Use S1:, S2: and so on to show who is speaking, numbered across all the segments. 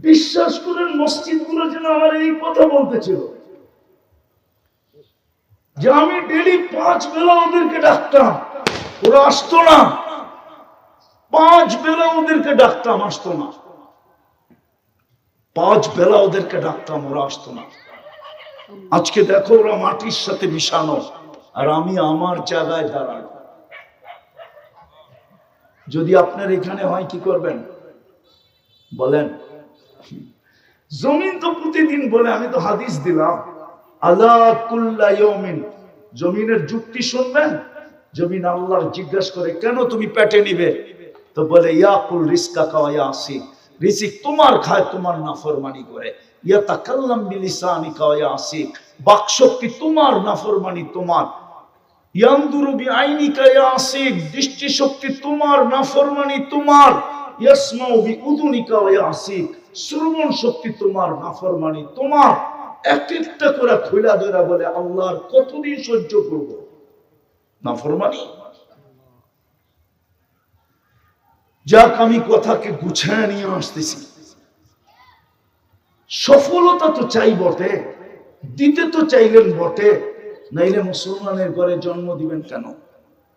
S1: বিশ্বাস করেন মসজিদগুলো যেন আমার এই কথা বলতেছিল যে আমি ডেলি 5 বেলা ওদেরকে ডাকতাম, ওরা আসতো না। 5 বেলা ওদেরকে ডাকতাম, আসতো না। 5 বেলা ওদেরকে ডাকতাম, ওরা আসতো না। আজকে দেখো ওরা মাটির সাথে মিশানো, আর আমি আমার জায়গায় দাঁড়াই। যদি আপনার এখানে হয় কি করবেন বলেন? জমিন তো প্রতিদিন বলে, আমি তো হাদিস দিলাম, আলা কুল্লা ইয়াউমিন, জমিনের যুক্তি শুনবেন। জমিন আল্লাহ জিজ্ঞাসা করে, কেন তুমি পেটে নিবে? তো বলে, ইয়াকুল রিজকাকা ওয়া ইয়াসি, রিজিক তোমার খায়, তোমার নাফরমানি করে। ইয়াতাকাল্লাম বিলিসানিকা ওয়া ইয়াসি, বাকশক্তি তোমার, নাফরমানি তোমার। ইয়ানদুরু বিআইনিকা ইয়াসি, দৃষ্টি শক্তি তোমার, নাফরমানি তোমার। ইয়াসমাউ বিউযুনিকা ওয়া ইয়াসি, শ্রবণ শক্তি তোমার, নাফরমানি তোমার। এক একটা করে খুলা ধরা বলে, আল্লাহর কতদিন সহ্য করব নাফরমানি? যাক, আমি কথাকে গুছিয়ে নিয়ে আসতেছি। সফলতা তো চাই বটে, দিতে তো চাইলেন বটে, নাইলে মুসলমানের ঘরে জন্ম দিবেন কেন?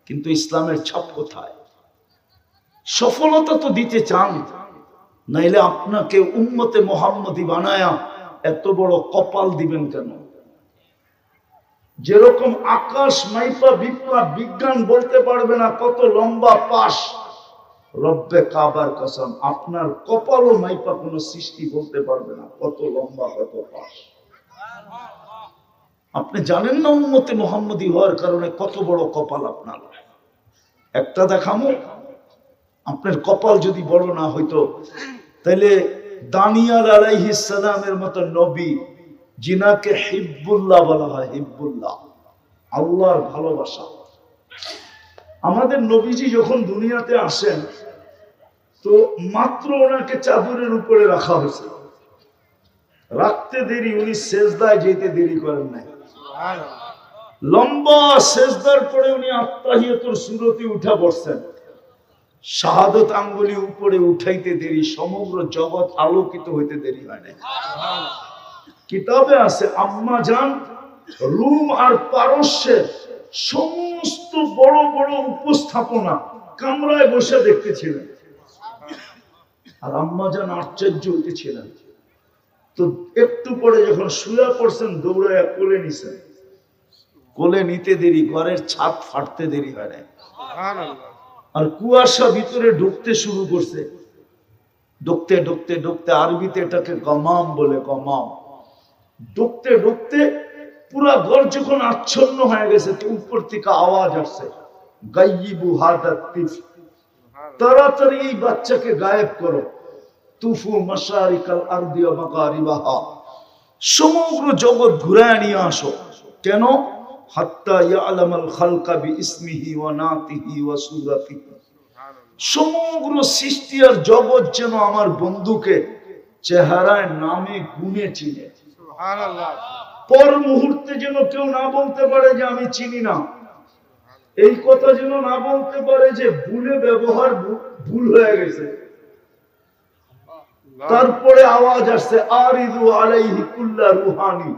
S1: কিন্তু ইসলামের ছাপ কোথায়? সফলতা তো দিতে চান, নাইলে আপনাকে উম্মতে মুহাম্মদী বানায়া এত বড় কপাল দিবেন কেন? যেরকম আকাশ মাইপা বিজ্ঞান বলতে পারবে না কত লম্বা পাশ, রব্বে কাবার কসম আপনার কপালও মাইপা কোন সৃষ্টি বলতে পারবে না কত লম্বা কত পাশ। আপনি জানেন না উম্মতে মুহাম্মদী হওয়ার কারণে কত বড় কপাল আপনার। একটা দেখামো, আপনার কপাল যদি বড় না হইতো, তাহলে দানিয়াল আলাইহিস সালামের মতো নবী, যিনাকে হিব্বুল্লাহ বলা হয়, হিব্বুল্লাহ আল্লাহর ভালোবাসা। আমাদের নবীজি যখন দুনিয়াতে আসেন, তো মাত্র ওনাকে চাদরের উপরে রাখা হয়েছে, রাখতে দেরি, উনি সেজদায় যেতে দেরি করেন নাই। লম্বা সেজদার পরে উনি আত্তাহিয়াতুর সূরতে উঠা বসছেন, শাহাদত আঙ্গুলি উপরে উঠাইতে দেরি, সমগ্র জগৎ আলোকিত হইতে দেরি হয় নাই। কিতাবে আছে আম্মা জান রোম আর পারস্যের সমস্ত বড় বড় উপস্থাপনা কামরায় বসে দেখতেছিলেন, আর আম্মা জান আশ্চর্য হইতেছিলেন। তো একটু পরে যখন শুয়ে পড়ছেন, দৌড়াইয়া কোলে নিছেন। কোলে নিতে দেরি, ঘরের ছাদ ফাটতে দেরি হয় না। আর কুয়াশা ভিতরে ঢুকতে শুরু করছে, ঢুকতে ঢুকতে ঢুকতে, আরবিতে এটাকে গমাম বলে, গমাম। ঢুকতে ঢুকতে পুরা ঘর যখন আচ্ছন্ন হয়ে গেছে, তো উপর থেকে আওয়াজ আসছে, গাইয়িবু হাদা তিফ, তাড়াতাড়ি এই বাচ্চাকে গায়েব করো। তুফু মাশারিকাল আরদি ওয়া মাগারিবাহা, সমগ্র জগৎ ঘুরায় নিয়ে আসো। কেন? হাত্তা ইয়ালামাল খালকা বিইসমিহি ওয়া নাতিহি ওয়া সূরাতিহি, সমগ্র সৃষ্টি আর জগৎ যেন আমার বন্ধুকে চেহারায়, নামে, গুণে চিনে। সুবহানাল্লাহ। পর মুহূর্তে যেন কেউ না বলতে পারে যে আমি চিনি না। এই কথা যেন না বলতে পারে যে ভুলে ব্যবহার ভুল হয়ে গেছে। তারপরে আওয়াজ আসছে, আরিদু আলাইহি কুল্লা রুহানি।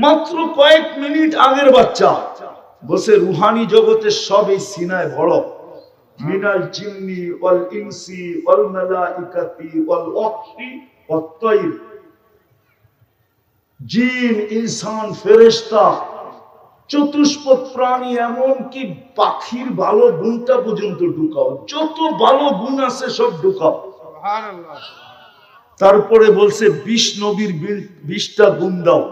S1: মাত্র কয়েক মিনিট আগের বাচ্চা বসে রুহানি জগতের সব এই সিনায় ভরো, মিনাল জিন্নি ওয়াল ইনসি ওয়াল মালাইকাতি ওয়াল ওয়াহশি ওয়াত তায়র, জিন, ইনসান, ফেরেশতা, চতুষ্পদ প্রাণী, এমনকি পাখির ভালো গুণটা পর্যন্ত ঢুকাও, যত ভালো গুণ আছে সব ঢুকাও। সুবহানাল্লাহ। তারপরে বলছে 20 নবীর 20টা গুণ দাও।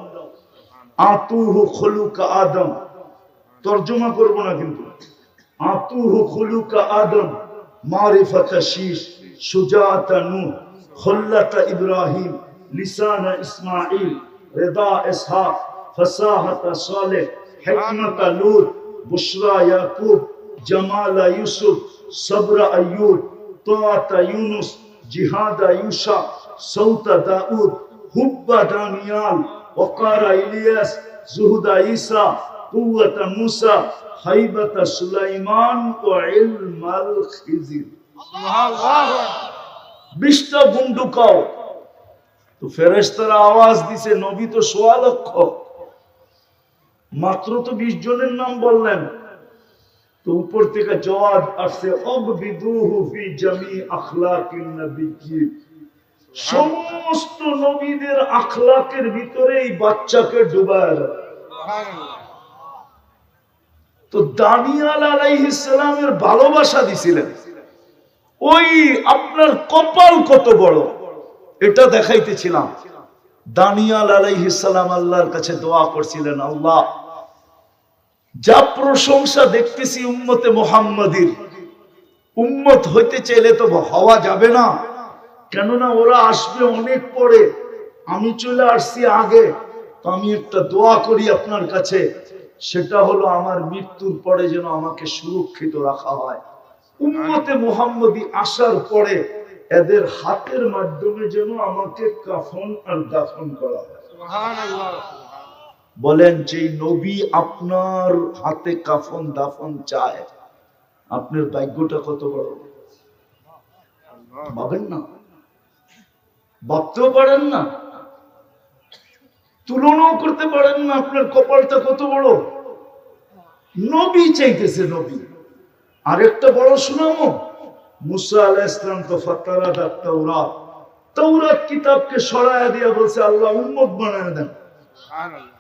S1: আতুহু খুলুকা আদম, তরজমা করব না কিন্তু, আতুহু খুলুকা আদম, মারিফাতা শীশ, সুজাআতা নূহ, খুল্লাতা ইব্রাহিম, লিসানা ইসমাঈল, রিদা ইসহাক, ফাসাহাতা সালেহ, হিকমাতা লূত, বুশরা ইয়াকুব, জামালা ইউসুফ, সবরা আইয়ুব, তাআতা ইউনুস, জিহাদা ইউসা, সৌতা দাউদ, হুব্বা দানিয়াল, ওকারা ইলিয়াস, জুহুদা ঈসা, কুওয়াতা মূসা, হাইবাতা সুলাইমান ও ইলমাল খিজির। সুবহানাল্লাহ। 20টা গুণ ঢুকাও। তো ফেরেশতারা আওয়াজ দিছে, নবী তো 1.25 লক্ষ, মাত্র তো 20 জনের নাম বললেন। তো উপর থেকে জবাব আসছে, অববিদুহু ফি জামি আখলাকিন নবিয়্যিন, সমস্ত নবীদের আখলাকের ভিতরে এই বাচ্চাকে ডুবায় দাও। তো দানিয়াল আলাইহিস সালামের ভালোবাসা দিছিলেন, ওই আপনার কপাল কত বড় এটা দেখাইতেছিলাম। দানিয়াল আলাইহিস সালাম আল্লাহর কাছে দোয়া করছিলেন, আল্লাহ যা প্রশংসা দেখতেছি উম্মতে মুহাম্মাদির, উম্মত হইতে চাইলে তো হওয়া যাবে না, কেননা ওরা আসবে অনেক পরে, আমি চলে আসছি আগে। তো আমি একটা দোয়া করি আপনার কাছে, সেটা হলো আমার মৃত্যুর পরে যেন আমাকে সুরক্ষিত রাখা হয়। উম্মতে মুহাম্মদী আসার পরে এদের হাতের মাধ্যমে যেন আমাকে কাফন আর দাফন করা হয়। সুবহানাল্লাহ। বলেন, যে নবী আপনার হাতে কাফন দাফন চায়, আপনার ভাগ্যটা কত বড় ভাবেন না, ভাবতেও পারেন না, তুলনাও করতে পারেন না। আপনার কপালটা কত বড়, নবী চাইতেছে নবী। আরেকটা বড় শোনামো, মুসা আলাইহিস সালাম তো ফাতারাত তাওরাত, তাওরাত কিতাবকে সরায়া দিয়া বলছে আল্লাহ উম্মত বানায় দেন। সুবহানাল্লাহ।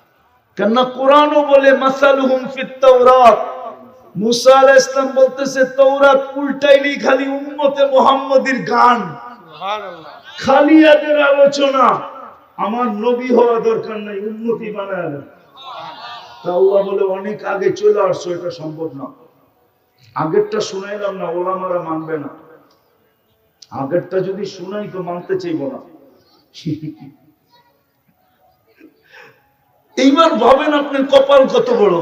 S1: কেননা কোরআনও বলে মাসালুহুম ফিত তাওরাত, মুসা আলাইহিস সালাম বলতেছে তাওরাত উল্টাইলি খালি উম্মতে মুহাম্মাদির গান, সুবহানাল্লাহ, খালি এদের আলোচনা। আমার নবী হওয়া দরকার নাই, উম্মতি বানায় দেন। আল্লাহ বলে অনেক আগে চলে আসছো, এটা সম্ভব না। আগেরটা শুনাইলাম না, ওলামারা মানবে না। আগেরটা যদি শুনাই তো মানতে চাইব না। এইবার ভাবেন আপনার কপাল কত বড়।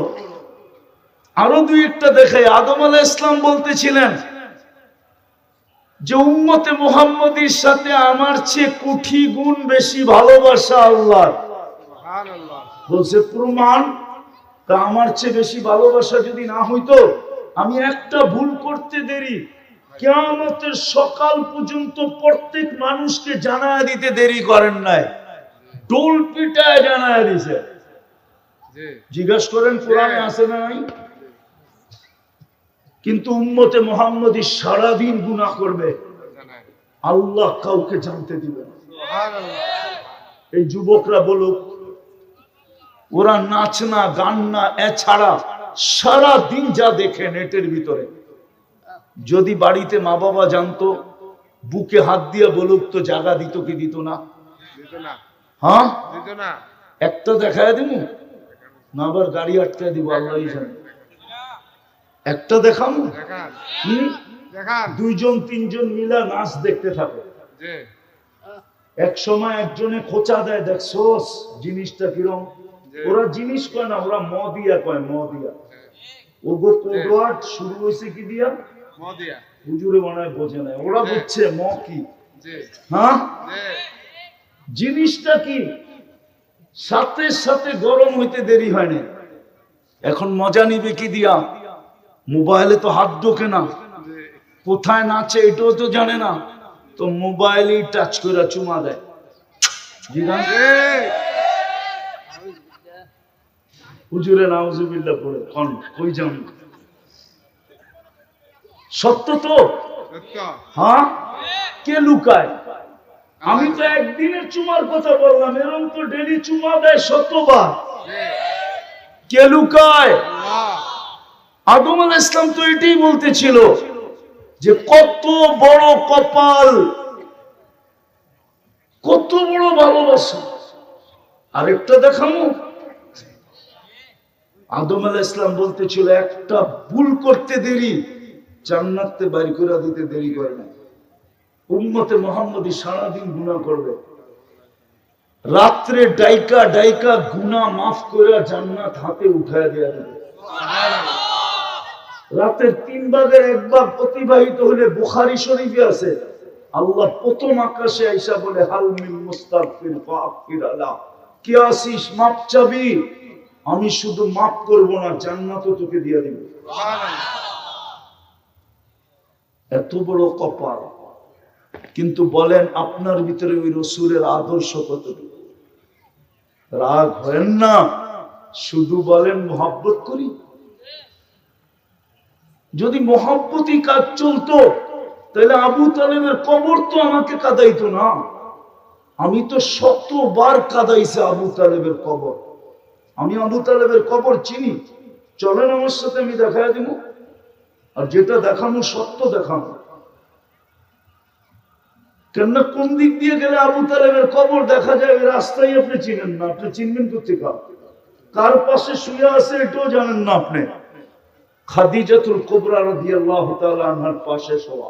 S1: আরো দুই একটা দেখাই। আদম আলাইহিস সালাম বলতেছিলেন যে উম্মতে মুহাম্মাদির সাথে আমার চেয়ে কোটি গুণ বেশি ভালোবাসা আল্লাহর। সুবহানাল্লাহ। বলছে প্রমাণ, তা আমার চেয়ে বেশি ভালোবাসা যদি না হইতো, আমি একটা ভুল করতে দেরি, কিয়ামতের সকাল পর্যন্ত প্রত্যেক মানুষকে জানায় দিতে দেরি করেন নাই, ডোল পিটায় জানায় দিছে। জিজ্ঞেস করেন কোরআনে আছে না নাই? কিন্তু উম্মতে মুহাম্মাদি সারাদিন গুনাহ করবে, আল্লাহ কাউকে জানতে দিবে না। এই যুবকরা বলুক, ওরা নাচ না গান না এছাড়া সারাদিন যা দেখে নেটের ভিতরে, যদি বাড়িতে মা বাবা জানতো, বুকে হাত দিয়ে বলুক তো জায়গা দিত কি দিত না? হ্যাঁ, একটা দেখায় দিব না, আবার গাড়ি আটকায় দিব, আল্লাহই জানে। একটা দেখাম, দুইজন তিনজন মিলা নাচ দেখতে থাকে। এক সময় একজনে খোঁচা দেয়, দেখছোস জিনিসটা কিরম। ওরা জিনিস কয় না, ওরা ম দিয়া কয়, ম দিয়া। ওগো কোডওয়ার্ড শুরু হয়েছে কি দিয়া? ম দিয়া। হুজুরে মনে হয় বোঝে না, ওরা বুঝছে ম কি। হ্যাঁ, জিনিসটা কি সাথে সাথে গরম হইতে দেরি হয় না। এখন মজা নিবে কি দিয়া? মোবাইলে তো হাত ঢোকে না, কোথায় নাচে এটাও তো জানে না, তো মোবাইলেই টাচ করে চুমা দেয়। হুজুরে নাউজুবিল্লাহ পড়ে কোন কই যান? সত্য তো? হ্যাঁ, কে লুকায়? আমি তো একদিনের চুমার কথা বললাম, এরকম তো ডেলি চুমা দেয় 100 বার। কে লুকায়? আদম আলাইহিস সালাম তো এটাই বলতেছিল যে কত বড় কপাল, কত বড় ভালোবাসা। আরেকটা দেখামো, আদম আলাইহিস সালাম বলতেছিল একটা ভুল করতে দেরি, জান্নাতে বাড়ি করে দিতে দেরি করে না। উম্মতে মুহাম্মাদি সারাদিন গুনাহ করবে, রাত্রে ডাইকা ডাইকা গুনাহ মাফ করে জান্নাত হাতে উঠায় দেয়া দেবে। রাতের 3 ভাগের 1 ভাগ অতিবাহিত হলে, বুখারী শরীফে আছে, আল্লাহ প্রথম আকাশে আইসা বলে হাল মিন মুস্তাগফির ফাগফির আলা, কি আসিস মাপ চাবি? আমি শুধু মাফ করব না, জান্নাতও তোকে দিয়ে দেব। সুবহানাল্লাহ। এত বড় কপাল, কিন্তু বলেন আপনার ভিতরে ওই রসুলের আদর্শ কতটুকু? রাগ হয় না, শুধু বলেন মোহাব্বত করি। যদি মোহাব্বতই কাজ চলতো তাহলে আবু তালেবের কবর তো আমাকে কাঁদাইতো না। আমি তো শতবার কাঁদাইছে আবু তালেবের কবর। আমি আবু তালেবের কবর চিনি, চলেন আমার সাথে, আমি দেখাই দিব। আর যেটা দেখানো সত্য দেখানো। কেননা কোন দিক দিয়ে গেলে আবু তালেবের কবর দেখা যায় ওই রাস্তায় আপনি চিনেন না। আপনি চিনবেন কোথেকে? কার পাশে শুয়ে আছে এটাও জানেন না আপনি। খাদিজাতুল কুবরা রাদিয়াল্লাহু তাআলা আনহার পাশে শোয়া।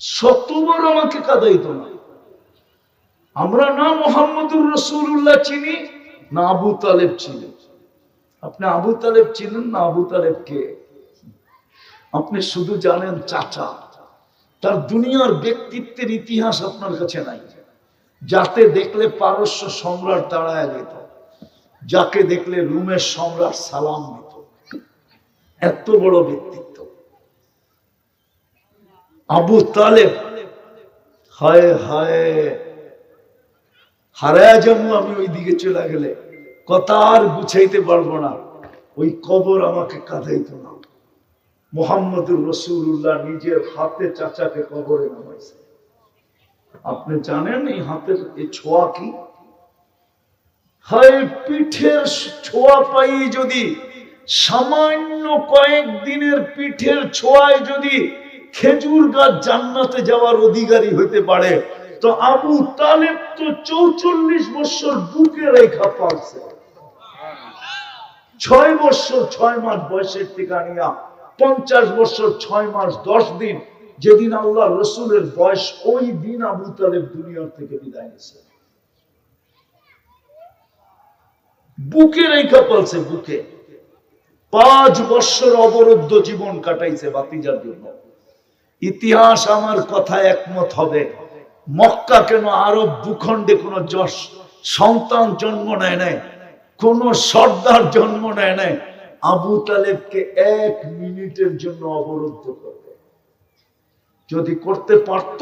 S1: শতবার আমাকে কাঁদাইতো না। আমরা না মুহাম্মদুর রাসূলুল্লাহ চিনি, না আবু তালেব চিনি। আপনি আবু তালেব চিনেন না? আবু তালেব কে? আপনি শুধু জানেন চাচা। তার দুনিয়ার ব্যক্তিত্বের ইতিহাস আপনার কাছে নাই। যাতে দেখলে পারস্য সম্রাট দাঁড়ায় যেত, যাকে দেখলে রুমের সম্রাট সালাম দিত। এত বড় ব্যক্তিত্ব আবু তালেব। হায় হায়, হারায় যাবো আমি ওই দিকে চলে গেলে, কথা আর গুছাইতে পারবো না। ওই কবর আমাকে কাঁদাইতো না। মুহাম্মদুর রাসূলুল্লাহ নিজের হাতে চাচাকে কবরে নামাইছে। আপনি জানেন এই হাতের এই ছোঁয়া কি? হায়, পিঠের ছোঁয়া পাই যদি, সামান্য কয়েকদিনের পিঠের ছোঁয়ায় যদি খেজুর গাছ জান্নাতে যাওয়ার অধিকারী হইতে পারে, তো আবু তালেব তো ৪৪ বছর বুকে রেখা পালছে। ৬ বছর ৬ মাস বয়সের থেকে নিয়া ৫০ বছর ৬ মাস ১০ দিন, যেদিন আল্লাহ রসুলের বয়স, ওই দিন আবু তালেব দুনিয়ার থেকে বিদায় নিয়েছে। বুকে রেখা পালছে, বুকে। ৫ বছর অবরুদ্ধ জীবন কাটাইছে ভাতিজার জন্য। ইতিহাস আমার কথা একমত হবে, মক্কা কেন আরব ভূখণ্ডে কোন সন্তান জন্ম নেয় নাই, কোন সর্দার জন্ম নেয় নাই আবু তালেবকে ১ মিনিটের জন্য অবরুদ্ধ করবে। যদি করতে পারত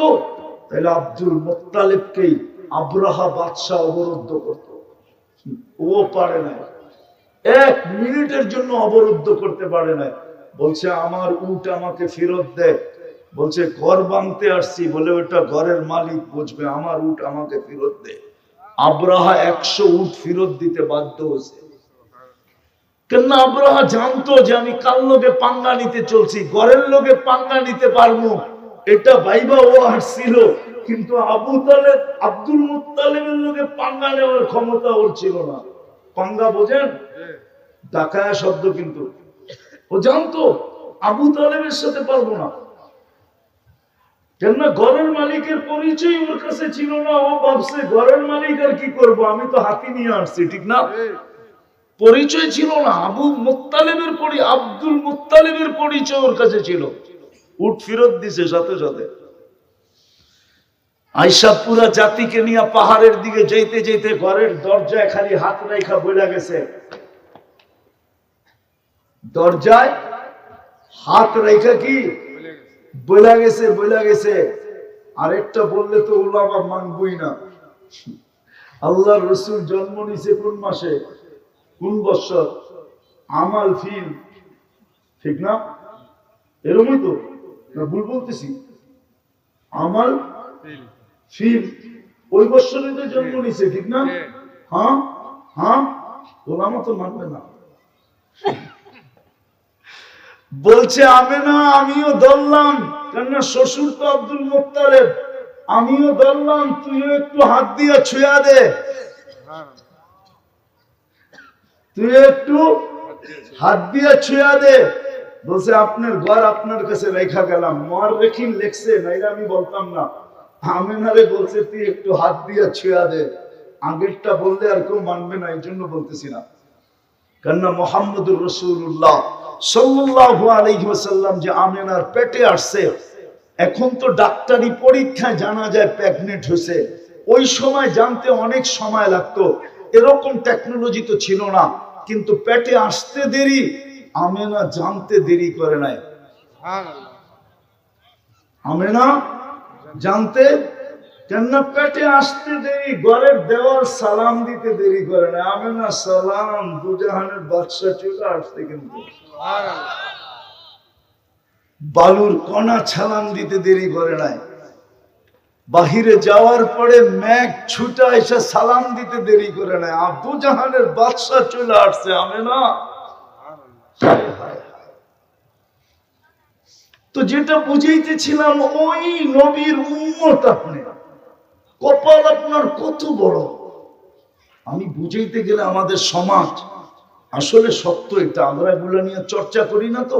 S1: তাহলে আব্দুল মুত্তালিবকেই আব্রাহা বাদশাহ অবরুদ্ধ করত। ও পারে না, ১ মিনিটের জন্য অবরুদ্ধ করতে পারে না। বলছে আমার উট আমাকে ফেরত দে। বলছে ঘর ভাঙতে আসছি, বলে ওটা ঘরের মালিক বুঝবে, আমার উট আমাকে ফেরত দে। আব্রাহা ১০০ উট ফেরত দিতে বাধ্য হয়েছে। কেন? আব্রাহা জানতো যে আমি কার লোকে পাঙ্গা নিতে চলছি, ঘরের লোকে পাঙ্গা নিতে পারবো, এটা ভাইবা ও আসছিল। কিন্তু আবু তালেব, আব্দুল মুত্তালিবের লোকে পাঙ্গা নেওয়ার ক্ষমতা ওর ছিল না। পাঙ্গা বোঝেন? ডাকায়া শব্দ। কিন্তু ও জানতো আবু তালেবের সাথে পারবো না। কেননা ঘরের মালিকের পরিচয় ওর কাছে ছিল না। ও ভাবছে ঘরের মালিক আর কি করবো, আমি তো হাতি নিয়ে আসছি, ঠিক না? পরিচয় ছিল না। আব্দুল মুত্তালিবের পরিচয় ওর কাছে ছিল। উট ফেরত দিছে সাথে সাথে। আয়েশা পুরা জাতিকে নিয়ে পাহাড়ের দিকে যেতে যেতে ঘরের দরজায় খালি হাত রেখা বইলা গেছে। দরজায় হাত রেখা কি বইলা গেছে, বইলা গেছে। আরেকটা বললে তো উলামা মানবই না। আল্লাহর রাসূল জন্ম নিছে কোন মাসে, কোন বছর? আমাল ফিল, ঠিক না? এরকমই তো না? ভুল বলতেছি? আমাল ফিল ওই বছরে তো জন্ম নিছে, ঠিক না? হ্যাঁ হ্যাঁ, ওলামা তো মানবে না। বলছে আমেনা আমিও ধরলাম, কেননা শ্বশুর তো আব্দুল মুত্তালিব, আমিও ধরলাম, তুইও একটু হাত দিয়ে ছুঁয়া দে, তুই একটু হাত দিয়ে ছুঁয়া দে। বলছে আপনার ঘর আপনার কাছে রেখা গেলাম। মুআররিখিন লেখছে, নাইলে আমি বলতাম না। আমেনারে বলছে তুই একটু হাত দিয়ে ছুঁয়া দে। আগেরটা বললে আর কেউ মানবে না, এই জন্য বলতেছি না। কেননা মুহাম্মদুর রাসূলুল্লাহ সাল্লাল্লাহু আলাইহি ওয়াসাল্লাম যে আমেনার পেটে আসছে, এখন তো ডাক্তারি পরীক্ষায় জানা যায় প্রেগনেন্ট হয়েছে। ওই সময় জানতে অনেক সময় লাগতো, এরকম টেকনোলজি তো ছিল না। কিন্তু পেটে আসতে দেরি, আমেনা জানতে দেরি করে নাই। আমেনা জানতে কেননা পেটে আসতে দেরি, ঘরের দেওয়াল সালাম দিতে দেরি করে না। আমেনা সালাম, দুজাহানের বাদশা চলে আসতে, কিন্তু বালুর কণা সালাম দিতে দেরি করে নাই। বাহিরে যাওয়ার পরে মেঘ ছুটা এসে সালাম দিতে দেরি করে নাই। আবু জাহানের বাদশা চলে আসছে। আমেনা তো যেটা বুঝাইতেছিলাম, ওই নবীর উম্মত আপনি, কপাল আপনার কত বড়। আমি বুঝাইতে গেলে আমাদের সমাজ আসলে সত্য, এটা আমরা এগুলো নিয়ে চর্চা করি না, তো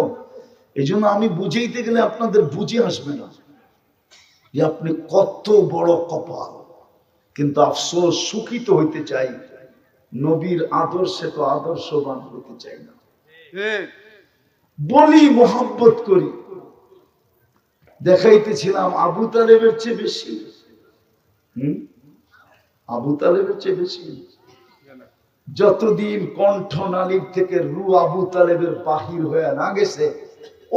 S1: এই জন্য আমি বুঝাইতে গেলে আপনাদের বুঝে আসবে না যে আপনি কত বড় কপাল। কিন্তু আফসোস, সুখিত হইতে চাই, নবীর আদর্শে তো আদর্শবান হইতে চাই না। বলি মোহাব্বত করি, দেখাইতেছিলাম আবু তালেবের চেয়ে বেশি, আবু তালেবের চেয়ে বেশি। যতদিন কণ্ঠনালীর থেকে রু আবু তালেবের বাহির হয়ে না গেছে,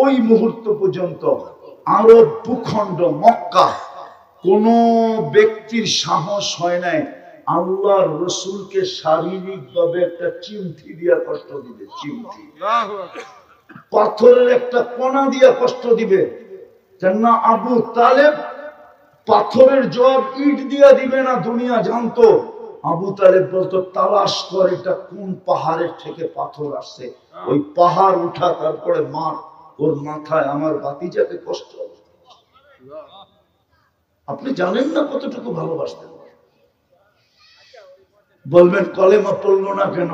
S1: ওই মুহূর্ত পর্যন্ত আরব ভূখণ্ড মক্কা কোন ব্যক্তির সাহস হয় নাই আল্লাহর রসুলকে শারীরিক ভাবে একটা চিমটি দিয়া কষ্ট দিবে। চিমটি, পাথরের একটা কণা দিয়া কষ্ট দিবে। কেননা আবু তালেব পাথরের জবাব ইট দিয়া দিবে না, দুনিয়া জানতো। আবু তালেব বলতো, তালাশ কর এটা কোন পাহাড়ের থেকে পাথর আসছে, ওই পাহাড় উঠা, তারপরে মার ওর মাথায় আমার ভাতিজাকে কষ্ট। আপনি জানেন না কতটুকু ভালোবাসতেন। বলবেন কলেমা পড়লো না কেন?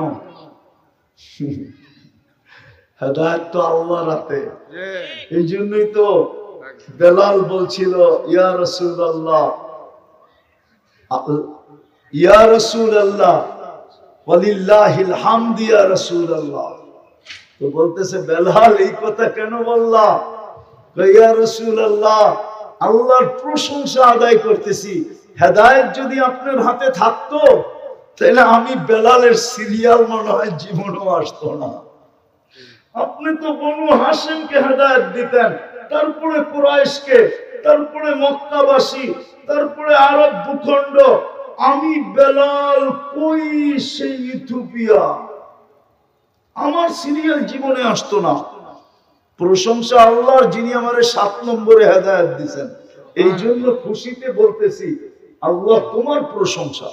S1: হেদায়েত তো আল্লাহর হাতে। এই জন্যই তো বেলাল বলছিল, ইয়া রাসূলুল্লাহ, ইয়া রাসূলুল্লাহ ওয়ালিল্লাহিল হামদ ইয়া রাসূলুল্লাহ। তো বলতেছে, বেলাল এই কথা কেন বললা? ইয়া রাসূলুল্লাহ, আল্লাহর প্রশংসা আদায় করতেছি। হেদায়েত যদি আপনার হাতে থাকতো তাহলে আমি বেলালের সিরিয়াল মনে হয় জীবনও আসতো না। আপনি তো বনু হাশিমকে হেদায়েত দিতেন, তারপরে কুরাইশকে, তারপরে মক্কাবাসী, তারপরে আরব ভূখণ্ড। আমি বেলাল কই সেই ইথিওপিয়া, আমার সিরিয়াল জীবনে আসতো না। প্রশংসা আল্লাহর, যিনি আমারে 7 নম্বরে হেদায়েত দিয়েছেন। এই জন্য খুশিতে বলতেছি, আল্লাহ তোমার প্রশংসা।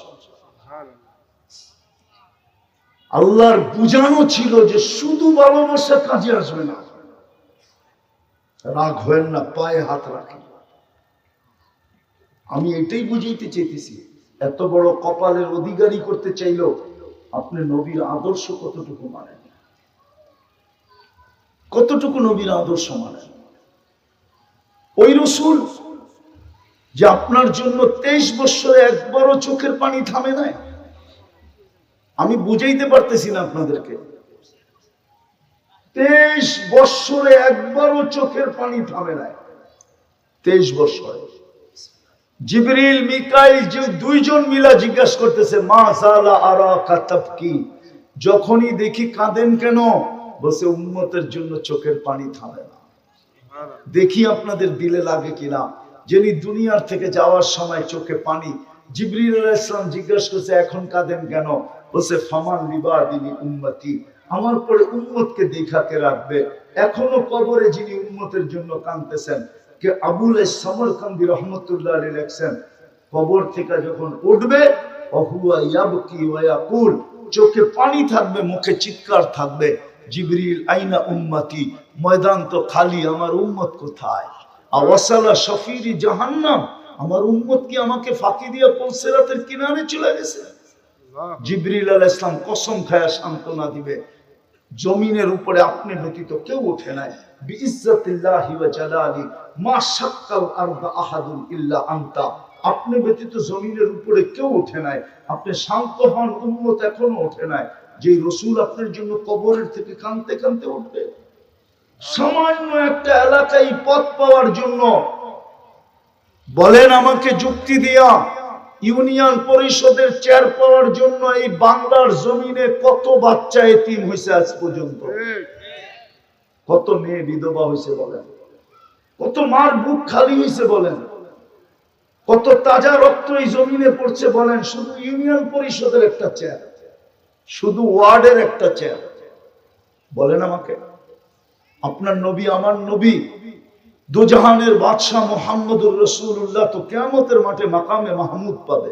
S1: আল্লাহর বুঝানো ছিল যে শুধু ভালোবাসা কাজে আসবে না। রাগ হয়েন না, পায়ে হাত রাখেন। আমি এটাই বুঝাইতে চাইতেছি, এত বড় কপালের অধিকারী করতে চাইল, আপনি নবীর আদর্শ কতটুকু মানেন, কতটুকু নবীর আদর্শ মানেন। ওই রসুল যে আপনার জন্য 23 বছরে একবারও চোখের পানি থামে নাই। আমি বুঝাইতে পারতেছি না আপনাদেরকে, 23 বছরে একবারও চোখের পানি থামে নাই। 23 বছরে জিবরিল মিকাইল যে দুইজন মিলা জিজ্ঞাসা করতেছে, মা জালা আরাকা তাবকি, যখনই দেখি কাঁদেন কেন? বসে উম্মতের জন্য চোখের পানি থামে না। দেখি আপনাদের দিলে লাগে কিনা। যিনি দুনিয়ার থেকে যাওয়ার সময় চোখে পানি, জিবরিল আলাইহিস সালাম জিজ্ঞাসা করছে, এখন কাঁদেন কেন? বসে ফামান লিবাদিনি উম্মতি, আমার পরে উম্মতকে দেখাকে রাখবে। এখনো কবরে যিনি উম্মতের জন্য কাঁদতেছেন, কে আবুল সামরকান্দি রহমতুল্লাহ আলাইহি লেখছেন, কবর থেকে যখন উঠবে, ওহুয়া ইয়াবকি ওয়া ইয়াকুল, চোখে পানি থাকবে, মুখে চিৎকার থাকবে, জিবরিল আইনা উম্মতি, ময়দান তো খালি, আমার উম্মত কোথায়? আওয়াসালা শফিরি জাহান্নাম, আমার উম্মত কি আমাকে ফাঁকি দিয়ে পুলসিরাতের কিনারে চলে গেছে? জিবরিল আলাইহিস সালাম কসম খায়া সান্ত্বনা দিবে, জমিনের উপরে আপনি ব্যতীত কেউ ওঠে নাই। বিইজ্জাতিল্লাহি ওয়া জালালি মা শাক্কাল আরদা আহাদুন ইল্লা আনতা, আপনি ব্যতীত জমিনের উপরে কেউ ওঠে নাই। আপনি শান্ত হন, উম্মত এখনো ওঠে নাই। যে রসুল আপনার জন্য কবরের থেকে কাঁদতে কাঁদতে উঠবে, সামান্য একটা এলাকায় পথ পাওয়ার জন্য, বলেন আমাকে যুক্তি দিয়া, ইউনিয়ন পরিষদের চেয়ার পাওয়ার জন্য এই বাংলার জমিনে কত বাচ্চা এতিম হয়েছে আজ পর্যন্ত, কত মেয়ে বিধবা হয়েছে বলেন। কত মার বুক খালি হয়েছে বলেন, কত তাজা রক্ত এই জমিনে পড়ছে বলেন, শুধু ইউনিয়ন পরিষদের একটা চেয়ার, শুধু ওয়ার্ডের একটা চেয়ার। বলেন আমাকে, আপনার নবী আমার নবী দুজাহানের বাদশাহ মুহাম্মদুর রাসূলুল্লাহ তো কিয়ামতের মাঠে মাকামে মাহমুদ পাবে।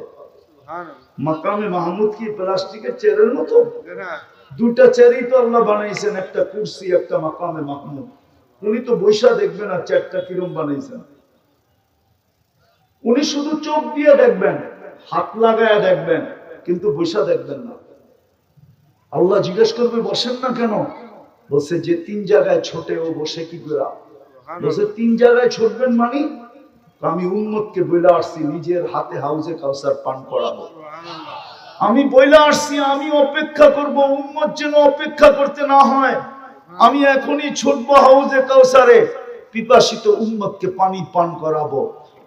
S1: মাকামে মাহমুদ কি প্লাস্টিকের চেয়ারের মতো? দুটা চেয়ারই তো আল্লাহ বানাইছেন, একটা কুরসি একটা মাকামে মাহমুদ। উনি তো বৈশা দেখবেন আর চেয়ারটা কিরম বানাইছেন। উনি শুধু চোখ দিয়ে দেখবেন, হাত লাগায় দেখবেন, কিন্তু বৈশা দেখবেন না। আল্লাহ জিজ্ঞেস করবে বসেন না কেন? বলছে যে তিন জায়গায় ছোটে ও বসে কি করে? বলছে তিন জায়গায় ছোটবেন মানে আমি উম্মতকে বইলা আসছি নিজের হাতে হাউজে কাউসার পান করাবো। আমি বইলা আসছি আমি অপেক্ষা করব, উম্মত যেন অপেক্ষা করতে না হয়। আমি এখনই ছুটবো হাউজে কাউসারে, পিপাসিত উম্মতকে পানি পান করাবো।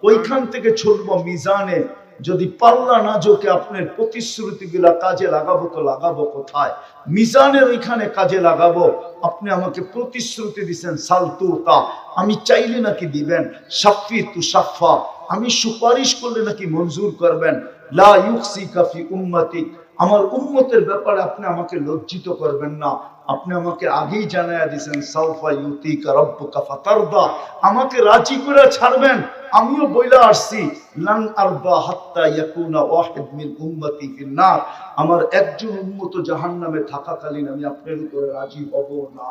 S1: ওইখান থেকে ছুটবো মিজানে। যদি পাল্লা না ঝোঁকে আপনার প্রতিশ্রুতি গুলা কাজে লাগাবো তো লাগাবো কোথায়? মিজানের ওইখানে কাজে লাগাবো। আপনি আমাকে প্রতিশ্রুতি দিচ্ছেন সালতুতা, আমি চাইলে নাকি দিবেন, সাফি তু সাফা, আমি সুপারিশ করলে নাকি মঞ্জুর করবেন। লা ইউকসিকা ফি উম্মতি, আমার উম্মতের ব্যাপারে আপনি আমাকে লজ্জিত করবেন না। আপনি আমাকে আগেই জানায়া দিয়েছেন সাউফা ইউতিকা রাব্বুকা ফাতারদা, আমাকে রাজি করে ছাড়বেন। আমিও বইলা আসছি লান আরদা হাত্তা ইয়াকুনা ওয়াহিদ মিন উম্মতি ফিন নার, আমার একজন উম্মত জাহান্নামে থাকাকালীন আমি আপনার উপরে রাজি হব না।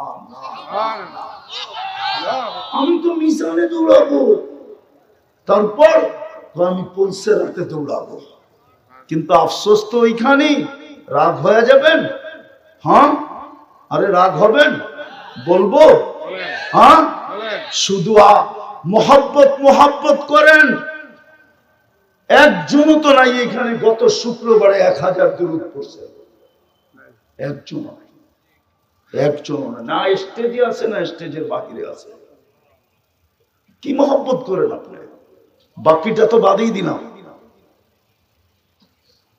S1: আমি তো মিজানে দৌড়াবো, তারপর আমি পৌঁছে রাতে দৌড়াবো। কিন্তু আফসোস তো ওইখানেই। রাগ হয়ে যাবেন? হ্যাঁ, আরে রাগ হবেন? বলবো হ্যাঁ, শুধু মোহাব্বত মোহাব্বত করেন। একজনও তো নাই এখানে গত শুক্রবারে 1000 দুরূদ পড়ছে, একজনও নাই, একজনও না স্টেজে আছে না স্টেজের বাহিরে আছে। কি মোহাব্বত করেন আপনি? বাকিটা তো বাদেই দিলাম।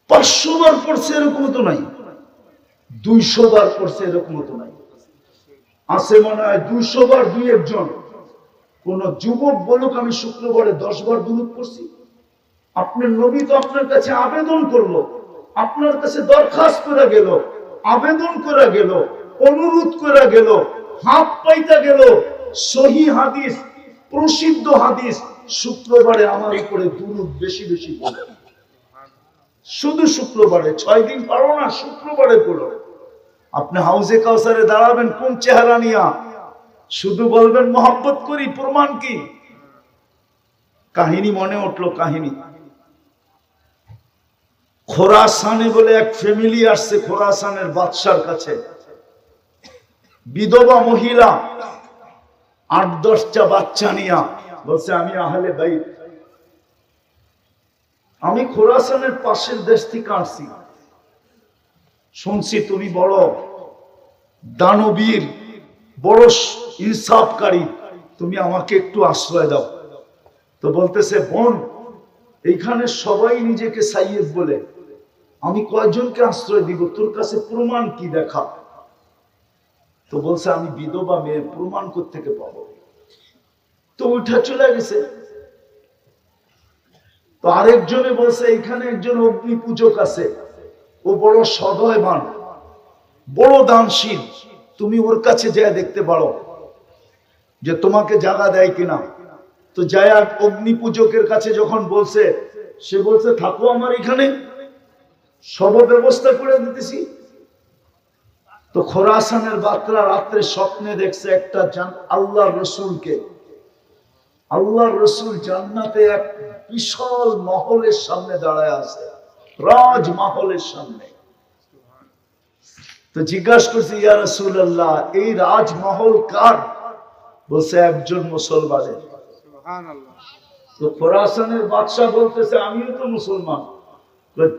S1: 500 বার পড়ছে এরকম তো নাই, 200 বার পড়ছে এরকম তো নাই, আছে মনে হয় 200 বার 2-1 জন। কোন যুবক বলুক আমি শুক্রবারে 10 বার দুরূদ পড়ছি। আপনার নবী তো আপনার কাছে আবেদন করলো, আপনার কাছে দরখাস্ত করে গেল, আবেদন করে গেল, অনুরোধ করে গেল, হাত পাইতে গেল। সহি হাদিস, প্রসিদ্ধ হাদিস, শুক্রবারে আমার উপরে দুরূদ বেশি বেশি পড়ে। শুধু শুক্রবারে, 6 দিন পারো না, শুক্রবারে পড়ো। আপনি হাউজে কাউসারে দাঁড়াবেন কোন চেহারা নিয়া? শুধু বলবেন মোহাব্বত করি, প্রমাণ কি? কাহিনী মনে উঠলো, কাহিনী খোরাসানে বলে এক ফ্যামিলি আসছে খোরাসানের বাদশার কাছে। বিধবা মহিলা, 8-10টা বাচ্চা নিয়া বলছে আমি আহলে বাইত, আমি খোরাসানের পাশের দেশ থেকে আসছি, শুনছি তুমি বড় দানবীর, বড় ইনসাফকারী, তুমি আমাকে একটু আশ্রয় দাও। তো বলতেছে বোন, এইখানে সবাই নিজেকে সাইয়েদ বলে, আমি কয়জনকে আশ্রয় দিব? তোর কাছে প্রমাণ কি দেখা? তো বলছে আমি বিধবা মেয়ে, প্রমাণ কোত্থেকে পাবো? তো উঠা চলে গেছে। তো আরেকজনে বলছে এখানে একজন অগ্নি পূজক আছে, ও বড় সদয়বান, বড় দানশীল, তুমি ওর কাছে যায় দেখতে পারো যে তোমাকে জায়গা দেয় কিনা। তো যায় অগ্নি পূজকের কাছে যখন বলছে, সে বলছে থাকো আমার এখানে, সব ব্যবস্থা করে দিতেছি। তো খোরাসানের বাতরা রাত্রে স্বপ্নে দেখছে একটা আল্লাহর রসুলকে, আল্লাহর রসুল জান্নাতে এক বিশাল মহলের সামনে দাঁড়ায় আছে, রাজমহলের সামনে। তো জিজ্ঞাসা করছে ইয়া রাসূলুল্লাহ, এই রাজমহল কার? বলছে একজন মুসলমানের। তো খোরাসানের বাদশা বলতেছে আমিও তো মুসলমান।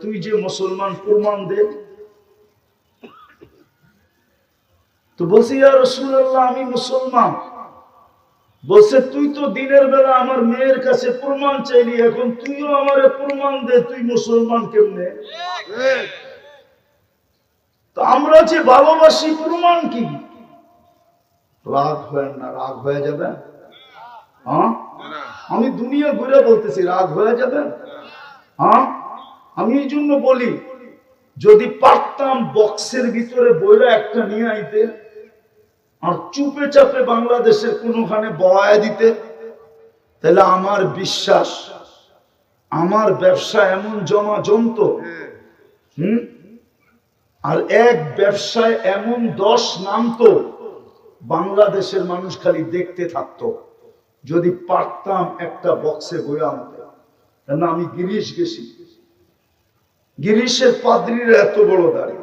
S1: তুই যে মুসলমান, প্রমাণ দে। তো বলছে ইয়া রাসূলুল্লাহ আমি মুসলমান। বলছে তুই তো দিনের বেলা আমার মেয়ের কাছে প্রমাণ চাইলি, এখন তুইও আমারে প্রমাণ দে, তুই মুসলমান কেমনে? তো আমরা যে ভালোবাসি, প্রমাণ কি? রাগ হয় না, রাগ হয়ে যাবে। হ্যাঁ, আমি দুনিয়া ঘুরে বলতেছি, রাগ হয়ে যাবেন? হ্যাঁ, আমি এই জন্য বলি, যদি পারতাম বক্সের ভিতরে বইরা একটা নিয়ে আইতে আর চুপে চাপে বাংলাদেশের কোনখানে বয়া দিতে, তাহলে আমার বিশ্বাস আমার ব্যবসা এমন জমা জমতো। আর এক ব্যবসায় এমন 10 নামতো, বাংলাদেশের মানুষ খালি দেখতে থাকতো। যদি পারতাম একটা বক্সে বইয়া আনতে। কেন আমি গিরিশ গেছি, গিরিশের পাদ্রীরা এত বড় দাড়ি,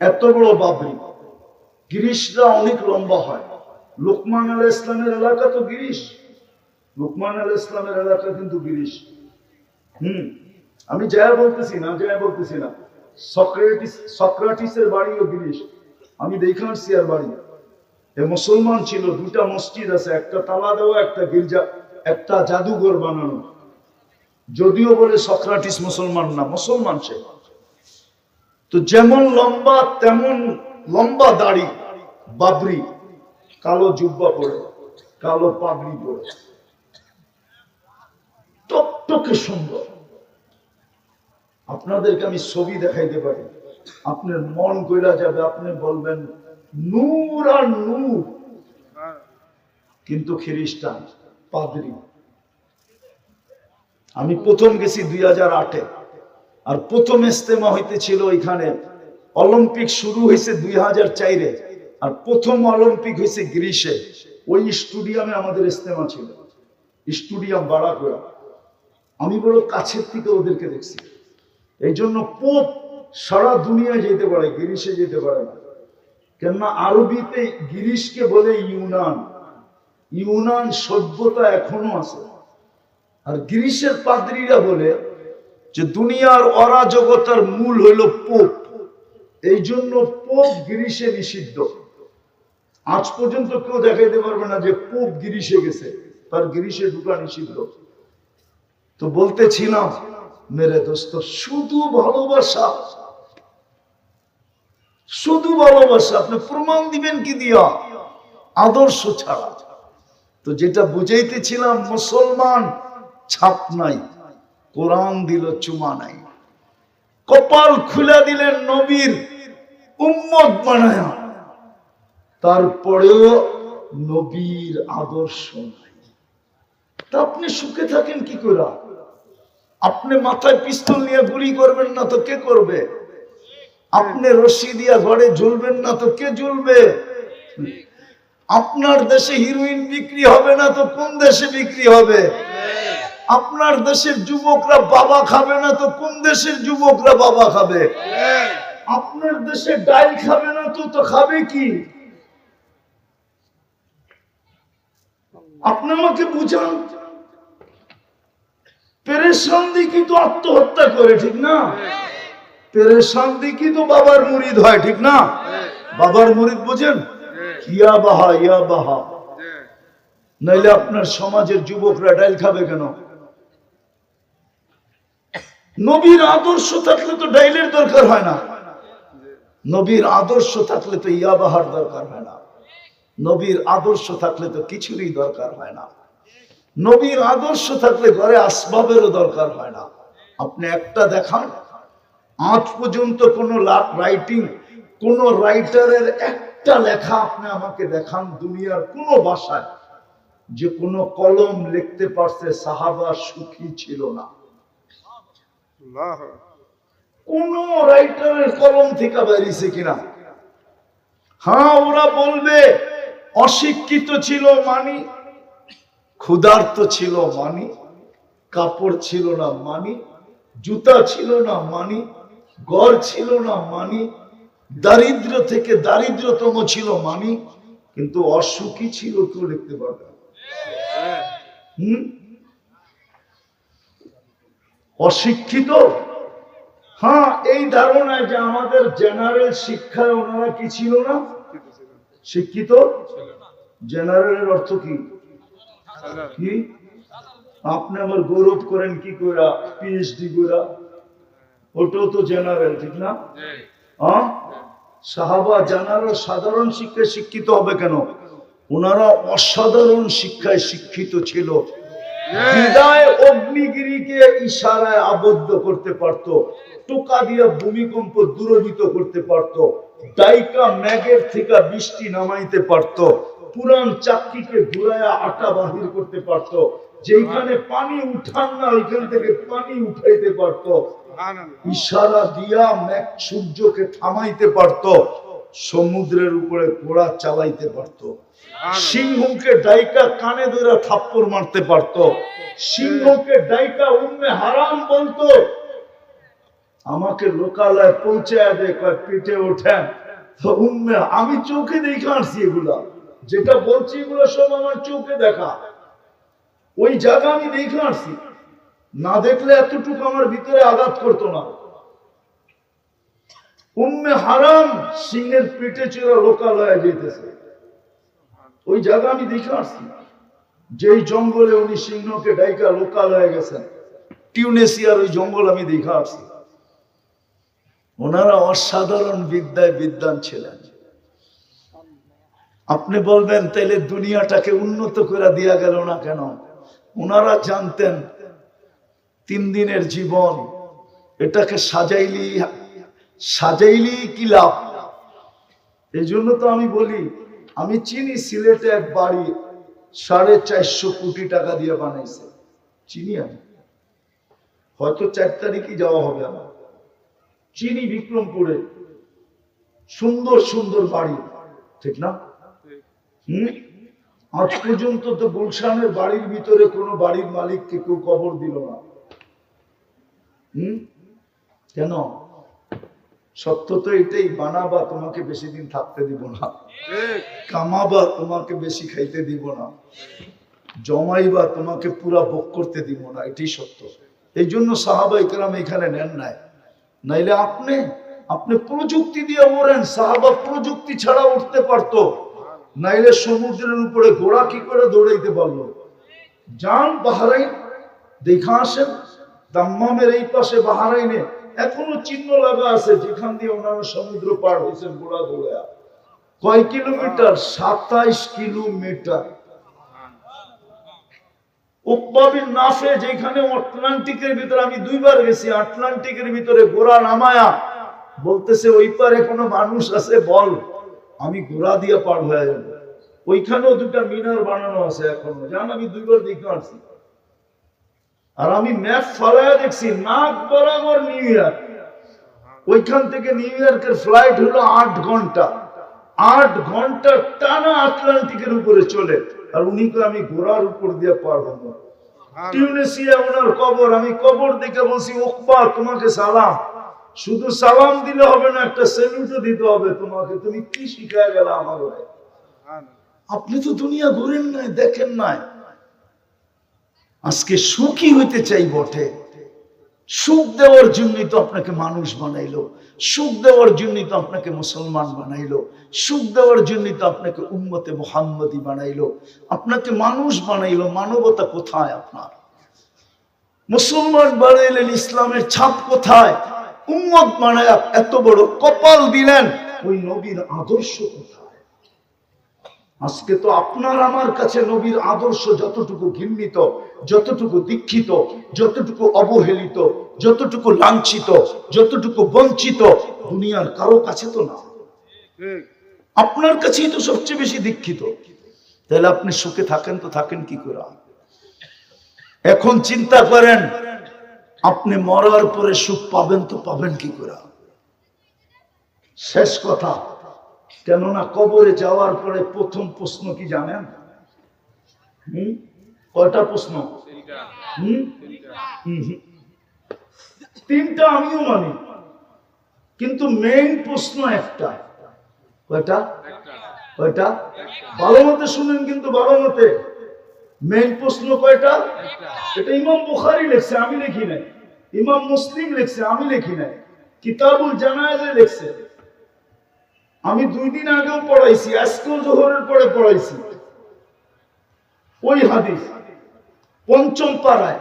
S1: এত বড় বাবরি, গিরিশরা অনেক লম্বা হয়। লোকমান আলাইহিস ইসলামের এলাকা তো গিরিশ, লোকমান আলাইহিস ইসলামের এলাকা কিন্তু গিরিশ। আমি যা বলতেছি না, সক্রেটিসের বাড়িও গিরিশ। আমি দেখে আসছি আর বাড়ি। এ মুসলমান ছিল, 2টা মসজিদ আছে, একটা তালা দেওয়া, একটা গির্জা, একটা জাদুঘর বানানো। যদিও বলে সক্রেটিস মুসলমান না, মুসলমান সে। তো যেমন লম্বা তেমন লম্বা দাড়ি, বাবরি, কালো জুব্বা পরে, কালো পাগড়ি পরে, টকটকে সুন্দর। আপনাদেরকে আমি ছবি দেখাইতে পারি, আপনার মন কইরা যাবে, আপনি বলবেন নূর আর নূর। কিন্তু খ্রিস্টান পাদ্রী। আমি প্রথম গেছি 2008-এ, আর প্রথম ইজতেমা হইতেছিল এখানে। অলিম্পিক শুরু হয়েছে 2004-এ, আর প্রথম অলিম্পিক হয়েছে গ্রিসে। ওই স্টেডিয়ামে আমাদের ইজতেমা ছিল, স্টেডিয়াম ভাড়া করে। আমি বড় কাছের থেকে ওদেরকে দেখছি। এই জন্য পোপ সারা দুনিয়ায় যেতে পারে, গ্রিসে যেতে পারে না। কেননা আরবিতে গ্রিসকে বলে ইউনান। ইউনান সভ্যতা এখনো আছে। আর গ্রিসের পাদ্রীরা বলে যে দুনিয়ার অরাজকতার মূল হইল পোপ। এই জন্য পোপ গ্রিসে নিষিদ্ধ। আজ পর্যন্ত কেউ দেখাইতে পারবে না যে পোপ গ্রিসে গেছে, তার গ্রিসে ঢুকা নিষিদ্ধ। তো বলতেছিলাম মেরে দোস্ত, শুধু ভালোবাসা, শুধু ভালোবাসা। আপনি প্রমাণ দিবেন কি দিয়া? আদর্শ ছাড়া। তো যেটা বুঝাইতেছিলাম, মুসলমান ছাপ নাই, কোরআন দিল চুমা নাই, কপাল খুলে দিলেন নবীর উম্মত বানায়া, তারপরেও নবীর আদর্শ নাই। তা আপনি সুখে থাকেন কি করে? আপনি মাথায় পিস্তল নিয়ে গুলি করবেন না তো কে করবে? আপনি রশি দিয়া ঘরে ঝুলবেন না তো কে ঝুলবে? আপনার দেশে হিরোইন বিক্রি হবে না তো কোন দেশে বিক্রি হবে? আপনার দেশের যুবকরা বাবা খাবে না তো কোন দেশের যুবকরা বাবা খাবে? আপনার দেশে ডাল খাবে না তো খাবে কি? আপনি আমাকে বুঝান। পেরেশান দেখি তো আত্মহত্যা করে, ঠিক না? পেরেশান দেখি তো বাবার মুরিদ হয়, ঠিক না? বাবার মুরিদ বুঝেন, ইয়া বাহা ইয়া বাহা। নাইলে আপনার সমাজের যুবকরা ডাল খাবে কেন? নবীর আদর্শ থাকলে তো ডাইলের দরকার হয় না। নবীর আদর্শ থাকলে তো ইয়া বাহার দরকার হয় না। নবীর আদর্শ থাকলে তো কিছুরই দরকার হয় না। নবীর আদর্শ থাকলে ঘরে আসবাবেরও দরকার হয় না। আপনি একটা দেখান, আজ পর্যন্ত কোন রাইটিং, কোন রাইটারের একটা লেখা আপনি আমাকে দেখান দুনিয়ার কোন ভাষায় যে কোন কলম লিখতে পারছে সাহাবা সুখী ছিল না। কোন রাইটারের কলম থেকে বেরিয়েছে কিনা? হ্যাঁ, ওরা বলবে অশিক্ষিত ছিল মানি, ক্ষুধার্ত ছিল মানি, কাপড় ছিল না মানি, জুতা ছিল না মানি, ঘর ছিল না মানি, দারিদ্র থেকে দারিদ্রতম ছিল মানি, কিন্তু অসুখী ছিল কেউ লিখতে পারবে না। অশিক্ষিত, হ্যাঁ, এই ধারণায় যে আমাদের জেনারেল শিক্ষায় ওনারা কি ছিল না? শিক্ষিত। জেনারেলের অর্থ কি? কি আপনি আমার গৌরব করেন কি করে? পিএইচডি করে, ওটাও তো জেনারেল, ঠিক না? সাহাবা জেনারেল, সাধারণ শিক্ষায় শিক্ষিত হবে কেন? ওনারা অসাধারণ শিক্ষায় শিক্ষিত ছিল। বিদায় অগ্নিগিরিকে ইশারায় আবদ্ধ করতে পারত, টোকা দিয়ে ভূমিকম্প দূরীভূত করতে পারত, ডাইকা ম্যাগের থেকে বৃষ্টি নামাইতে পারত, পুরান চাকরিকে ঘুরায়া আটা বাহির করতে পারত, যেখানে পানি উঠান না ওইখান থেকে পানি উঠাইতে পারত, ইশারা দিয়া মেঘ সূর্যকে থামাইতে পারত, সমুদ্রের উপরে ঘোড়া চালাইতে পারত, সিংহকে ডাইকা কানে ধরে থাপ্পড় মারতে পারত, সিংহকে ডাইকা উম্মে হারাম বলতো, আমাকে লোকালয়ে পৌঁছায় দেয়, কয় পিঠে ওঠেন, তো উম্মে আমি চোখে দেখে আসছি, এগুলা যেটা বলছি এগুলো সব আমার চোখে দেখা, ওই জায়গা আমি দেখে আসছি, না দেখলে এতটুকু আমার ভিতরে আঘাত করতো না। উম্মে হারাম সিংহের পেটে চড়া লোকালয়ে যেতেছে, ওই জায়গা আমি দেখে আসছি, যেই জঙ্গলে উনি সিংহকে ডাইকা লোকালয়ে গেছেন, টিউনেসিয়ার ওই জঙ্গল আমি দেখে আসছি। ওনারা অসাধারণ বিদ্যায় বিদ্বান ছিলেন। আপনি বলবেন তাইলে দুনিয়াটাকে উন্নত করে দিয়া গেল না কেন? ওনারা জানতেন 3 দিনের জীবন, এটাকে সাজাইলি কি লাভ। এই জন্য তো আমি বলি, আমি চিনি সিলেটে এক বাড়ি 450 কোটি টাকা দিয়ে বানাইছে, চিনি আমি, হয়তো 4 তারিখই যাওয়া হবে আমার, চিনি বিক্রমপুরে, সুন্দর সুন্দর বাড়ি, ঠিক না? আজ পর্যন্ত তো গুলশানের বাড়ির ভিতরে কোনো বাড়ির মালিককে কেউ কবর দিল না। কেন? সত্য তো এটাই, বানাবা তোমাকে বেশি দিন থাকতে দিব না, কামাবা তোমাকে বেশি খাইতে দিব না, জমাইবা তোমাকে পুরা ভোগ করতে দিব না, এটাই সত্য। এই জন্য সাহাবায়ে কেরাম এখানে নেন নাই, নাইলে আপনি প্রযুক্তি দিয়ে মরেন, সাহাবা প্রযুক্তি ছাড়া উঠতে পারতো, নাইলে সমুদ্রের উপরে ঘোড়া কি করে দৌড়াইতে পারলো? যান বাহরাইন দেখা আসেন, দাম্মামের এই পাশে বাহরাইনে এখনো চিহ্ন লাগা আছে, যেখান দিয়ে ওনারা সমুদ্র পার হয়েছেন ঘোড়া দৌড়া। কয় কিলোমিটার? 27 কিলোমিটার। উকবা বিন নাফে যেখানে আটলান্টিকের ভিতরে, আমি 2 বার গেছি, আটলান্টিকের ভিতরে ঘোড়া নামায়া বলতেছে ওই পারে কোনো মানুষ আছে বল, আমি ঘোড়া দিয়ে পার হয়ে যাব। ওইখানেও 2টা মিনার বানানো আছে এখনো, জান আমি 2 বার দেখে আসছি। আর আমি ম্যাপ ফালায়া দেখছি, নাক বরাবর নিউ ইয়র্ক, ওইখান থেকে নিউ ইয়র্কের ফ্লাইট হলো 8 ঘন্টা, 8 ঘন্টা টানা আটলান্টিকের উপরে চলে, আর উনি তো আমি ঘোড়ার উপর দিয়ে পার হবো। টিউনেসিয়া ওনার কবর, আমি কবর দেখে বলছি উকবা তোমাকে সালাম, শুধু সালাম দিলে হবে না, একটা সেলুটও দিতে হবে তোমাকে, তুমি কি শিখায় গেল আমার? আপনি তো দুনিয়া ঘুরেন নাই, দেখেন নাই। আজকে সুখী হইতে চাই বটে, সুখ দেওয়ার জন্যই তো আপনাকে মানুষ বানাইলো, সুখ দেওয়ার জন্যই তো আপনাকে মুসলমান বানাইলো, সুখ দেওয়ার জন্যই তো আপনাকে উম্মতে মুহাম্মদী বানাইলো, আপনাকে মানুষ বানাইলো। মানবতা কোথায় আপনার? মুসলমান বানাইলেন, ইসলামের ছাপ কোথায়? উম্মত বানায়া এত বড় কপাল দিলেন, ওই নবীর আদর্শ কোথায়? আজকে তো আপনার আমার কাছে নবীর আদর্শ যতটুকু ঘৃণিত, যতটুকু দীক্ষিত, যতটুকু অবহেলিত, যতটুকু লাঞ্ছিত, যতটুকু বঞ্চিত, দুনিয়ার কারো কাছে তো না। আপনার কাছেই তো সবচেয়ে বেশি দীক্ষিত। তাহলে আপনি সুখে থাকেন তো থাকেন কি করে? এখন চিন্তা করেন, আপনি মরার পরে সুখ পাবেন তো পাবেন কি করে? শেষ কথা, কেননা কবরে যাওয়ার পরে প্রথম প্রশ্ন কি জানেন? কয়টা প্রশ্ন? 3টা আমিও মানি, কিন্তু মেইন প্রশ্ন একটা। কয়টা? কয়টা? ভালো মতে শুনেন, কিন্তু ভালো মতে। মেইন প্রশ্ন কয়টা? এটা ইমাম বুখারী লিখছে, আমি লিখি নাই। ইমাম মুসলিম লিখছে, আমি লিখি নাই। কিতাবুল জানায়েজে লিখছে। আমি 2 দিন আগেও পড়াইছি, আজকেও জোহরের পরে পড়াইছি ওই হাদিস, 5ম পারায়,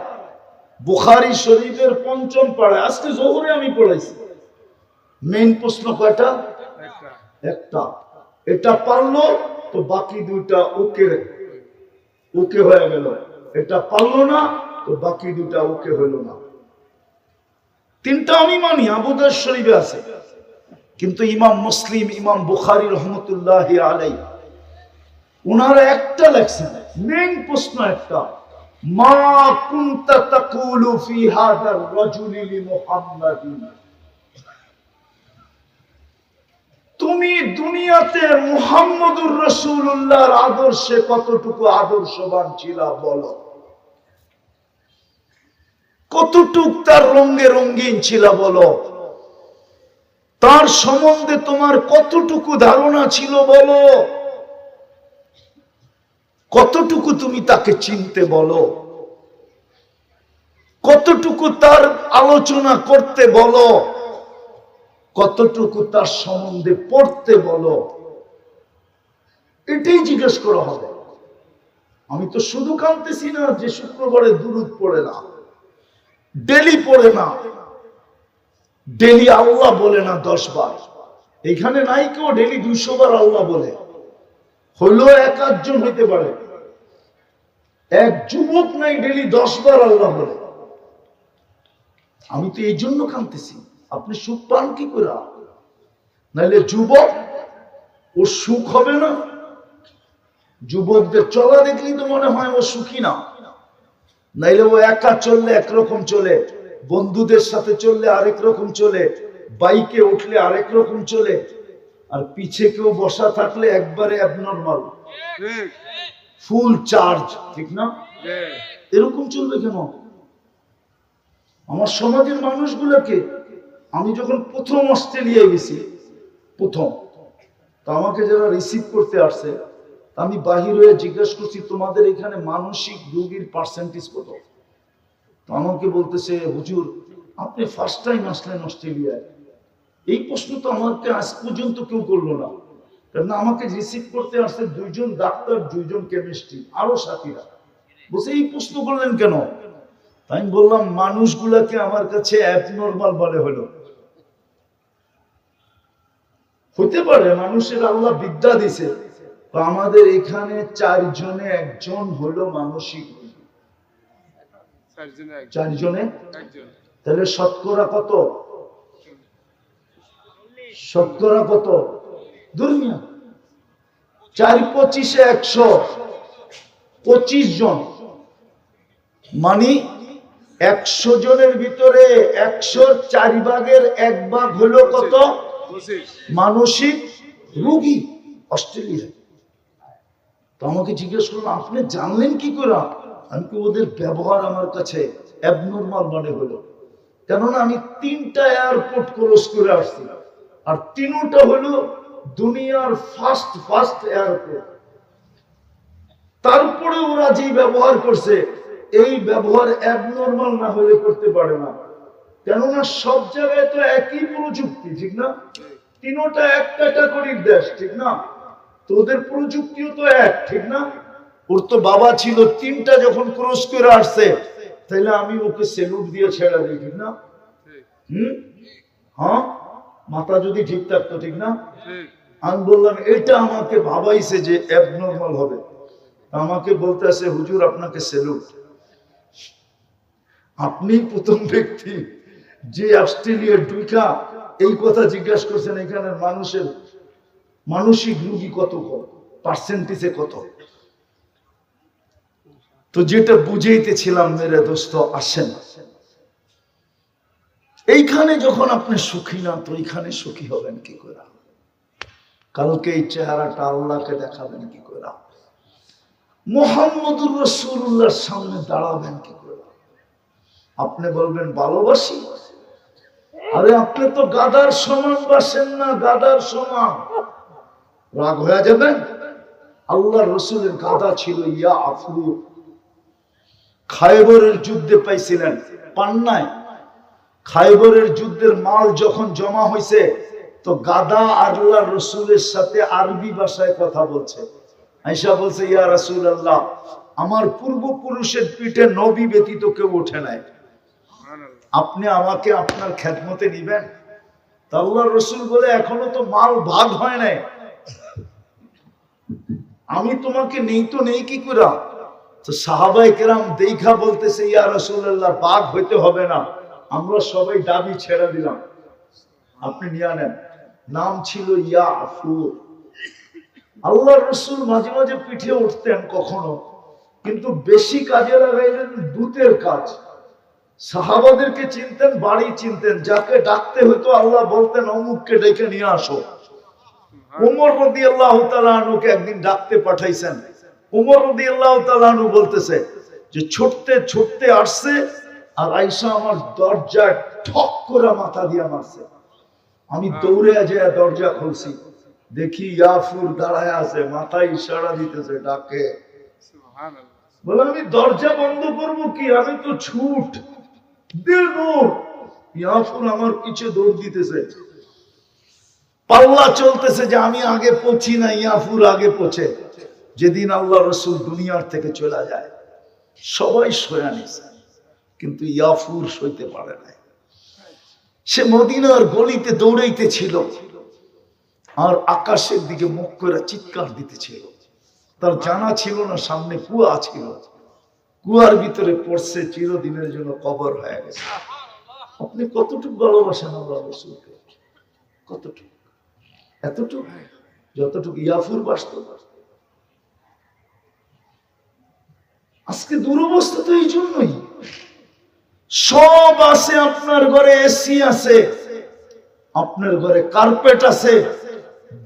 S1: বুখারী শরীফের 5ম পারায়, আজকে জোহরে আমি পড়াইছি। মেইন প্রশ্ন কয়টা? একটা। এটা পারলো তো বাকি দুইটা ওকে ওকে হয়ে গেল, এটা পারলো না তো বাকি দুটা ওকে হইল না। তিনটা আমি মানি, আবু দাউদ শরীফে আছে, কিন্তু ইমাম মুসলিম, ইমাম বুখারী রহমতুল্লাহি আলাইহি উনারা একটা লেখছেন, মেইন প্রশ্ন একটা, মা কুনতা তাকুলু ফি হাদার রাজুলি লিমুহাম্মাদিন, তুমি দুনিয়াতে মুহাম্মদুর রাসূলুল্লাহর আদর্শে কতটুকু আদর্শবান ছিলা বলো, কতটুক তার রঙে রঙিন ছিল বলো, তার সম্বন্ধে তোমার কতটুকু ধারণা ছিল বলো, কতটুকু তুমি তাকে চিনতে বলো, কতটুকু তার আলোচনা করতে বলো, কতটুকু তার সম্বন্ধে পড়তে বলো, এটাই জিজ্ঞেস করা হবে। আমি তো শুধু কাঁদতেছি না যে শুক্রবারে দুরূদ পড়ে না, ডেলি পড়ে না, ডেলি আল্লাহ বলে না 10 বার, এখানে নাই কেউ ডেলি 200 বার আল্লাহ বলে, হলো 1-8 জন হইতে পারে, এক যুবক নাই ডেলি 10 বার আল্লাহ বলে। আমি তো এই জন্য কাঁদতেছি, আপনি সুখ পান কি করে? নাইলে যুবক ওর সুখ হবে না? যুবকদের চলা দেখলেই তো মনে হয় ও সুখী না, নাইলে ও একা চললে একরকম চলে, বন্ধুদের সাথে চললে আরেক রকম চলে, বাইকে উঠলে আরেক রকম চলে, আর পিছে কেউ বসা থাকলে একবারে অ্যাবনর্মাল, ফুল চার্জ, ঠিক না? এরকম চলবে কেন? আমার সমাজের মানুষগুলোকে, আমি যখন প্রথম অস্ট্রেলিয়ায় গেছি, প্রথম, তো আমাকে যারা রিসিভ করতে আসছে, আমি বাহির হয়ে জিজ্ঞাসা করছি তোমাদের এখানে মানসিক রোগীর পার্সেন্টেজ কত? তো আমাকে বলতেছে, হুজুর আপনি ফার্স্ট টাইম আসলেন অস্ট্রেলিয়ায়, এই প্রশ্ন তো আমাকে আজ পর্যন্ত কেউ করলো না, কারণ আমাকে রিসিভ করতে আসছে 2 জন ডাক্তার, 2 জন কেমিস্ট্রি, আরো সাথীরা, বলছে এই প্রশ্ন করলেন কেন? আমি বললাম মানুষগুলাকে আমার কাছে অ্যাবনর্মাল বলে হলো, হতে পারে মানুষের আল্লাহ বিদ্যা দিছে, তো আমাদের এখানে 4 জনে 1 জন হলো মানসিক, 4 জনে, তাহলে শতকরা কত? শতকরা কত? দুনিয়া 4-25 100, 25 জন, মানে 100 জনের ভিতরে 100-র 4 ভাগের 1 ভাগ হলো কত? মানসিক রোগী অস্ট্রেলিয়ায়। তো আমাকে জিজ্ঞেস করলো আপনি জানলেন কি করে? আমি কি, ওদের ব্যবহার আমার কাছে অ্যাবনর্মাল মনে হলো, কেননা আমি 3টা এয়ারপোর্ট ক্রস করে আসছি, আর 3টা হলো দুনিয়ার ফার্স্ট এয়ারপোর্ট, তারপরে ওরা যে ব্যবহার করছে, এই ব্যবহার অ্যাবনর্মাল না হলে করতে পারে না, কেননা সব জায়গায় তো একই প্রযুক্তি, ঠিক না? 3টা এক ক্যাটাগরির দেশ, ঠিক না? তো ওদের প্রযুক্তিও তো এক, ঠিক না? ওর তো বাবা ছিল, 3টা যখন ক্রস করে আসছে, তাহলে আমি ওকে সেলুট দিয়ে ছেড়ে দিই, ঠিক না? হ্যাঁ, মাথা যদি ঠিক থাকতো, ঠিক না? আমি বললাম এটা আমাকে ভাবাইছে যে অ্যাবনর্মাল হবে, আমাকে বলতেছে হুজুর আপনাকে সেলুট, আপনি প্রথম ব্যক্তি যে অস্ট্রেলিয়ার ঢুকা এই কথা জিজ্ঞাসা করছেন এখানে মানুষের মানসিক রোগী কত, পার্সেন্টেজে কত। তো যেটা বুঝাইতেছিলাম মেরে দোস্ত, আসেন এইখানে যখন আপনি সুখী না, তো এইখানে সুখী হবেন কি করে? কালকে এই চেহারাটা আল্লাহকে দেখাবেন কি করে? মুহাম্মদুর রাসূলুল্লাহর সামনে দাঁড়াবেন কি করে? আপনি বলবেন ভালোবাসি, আরে আপনি তো গাদার সমান বাসেন না, গাদার সমান, রাগ হয়ে যাবেন। আল্লাহর রাসূলের গাদা ছিল ইয়া আফু, খায়বরের যুদ্ধে পাইছিলেন, পান নাই? খায়বরের যুদ্ধের মাল যখন জমা হয়েছে, তো গাদা আল্লাহর রাসূলের সাথে আরবি ভাষায় কথা বলছে। আয়েশা বলছে ইয়া রাসূলুল্লাহ, আমার পূর্বপুরুষের পিঠে নবী ব্যতীত কেউ ওঠে নাই, আপনি আমাকে আপনার খেদমতে নিবেন? তো আল্লাহর রাসূল বলে এখনো তো মাল ভাগ হয় নাই, আমি তোমাকে নেই তো নেই কি করে? তো সাহাবায়ে কেরাম দেখা বলতেছে, ইয়া রাসূলুল্লাহ, বাঘ হইতে হবে না, আমরা সবাই দাবি ছেড়ে দিলাম, আপনি নিয়ে নেন। নাম ছিল ইয়াফুর। আল্লাহর রাসূল মাঝে মাঝে পিঠে উঠতেন কখনো, কিন্তু বেশি কাজে লাগাইলেন দূতের কাজ। সাহাবাদেরকে চিনতেন, বাড়ি চিনতেন, যাকে ডাকতে হতো আল্লাহ বলতেন অমুককে ডেকে নিয়ে আসো। উমর রাদিয়াল্লাহু তাআলা আনহুকে একদিন ডাকতে পাঠাইছেন। উমর রাদিয়াল্লাহু তাআলা আনহু বলতেছে যে ছুটতে ছুটতে আসছে, আর আয়েশা আমার দরজায় ঠক করে মাথা দিয়া মারছে। আমি দৌড়ে যায় দরজা খুলছি, দেখি ইয়াফুর দাঁড়ায় আছে, মাথায় ইশারা দিতেছে, ডাকে। বলে আমি দরজা বন্ধ করব কি, আমি তো ছুট দিল দৌড়। ইয়াফুর আমার পিছে দৌড় দিতেছে, পাল্লা চলতেছে যে আমি আগে পৌঁছি না, ইয়াফুর আগে পৌঁছে। যেদিন আল্লাহ রাসূল দুনিয়ার থেকে চলে যায়, সবাই শোয়া নিছে, কিন্তু ইয়াফুর সইতে পারে না। সে মদিনার গলিতে দৌড়াইতেছিল আর আকাশের দিকে মুখ করে চিৎকার দিতেছিল। তার জানা ছিল না সামনে কুয়া ছিল, কুয়ার ভিতরে পড়ছে, চিরদিনের জন্য কবর হয়ে গেছে। আপনি কতটুকু ভালোবাসেন আল্লাহ রাসূলকে? কতটুকু? এতটুকু যতটুকু ইয়াফুর বাস্তব। আজকে দুরবস্থা তো এই জন্যই। সব আছে, আপনার ঘরে এসি আছে, আপনার ঘরে কার্পেট আছে,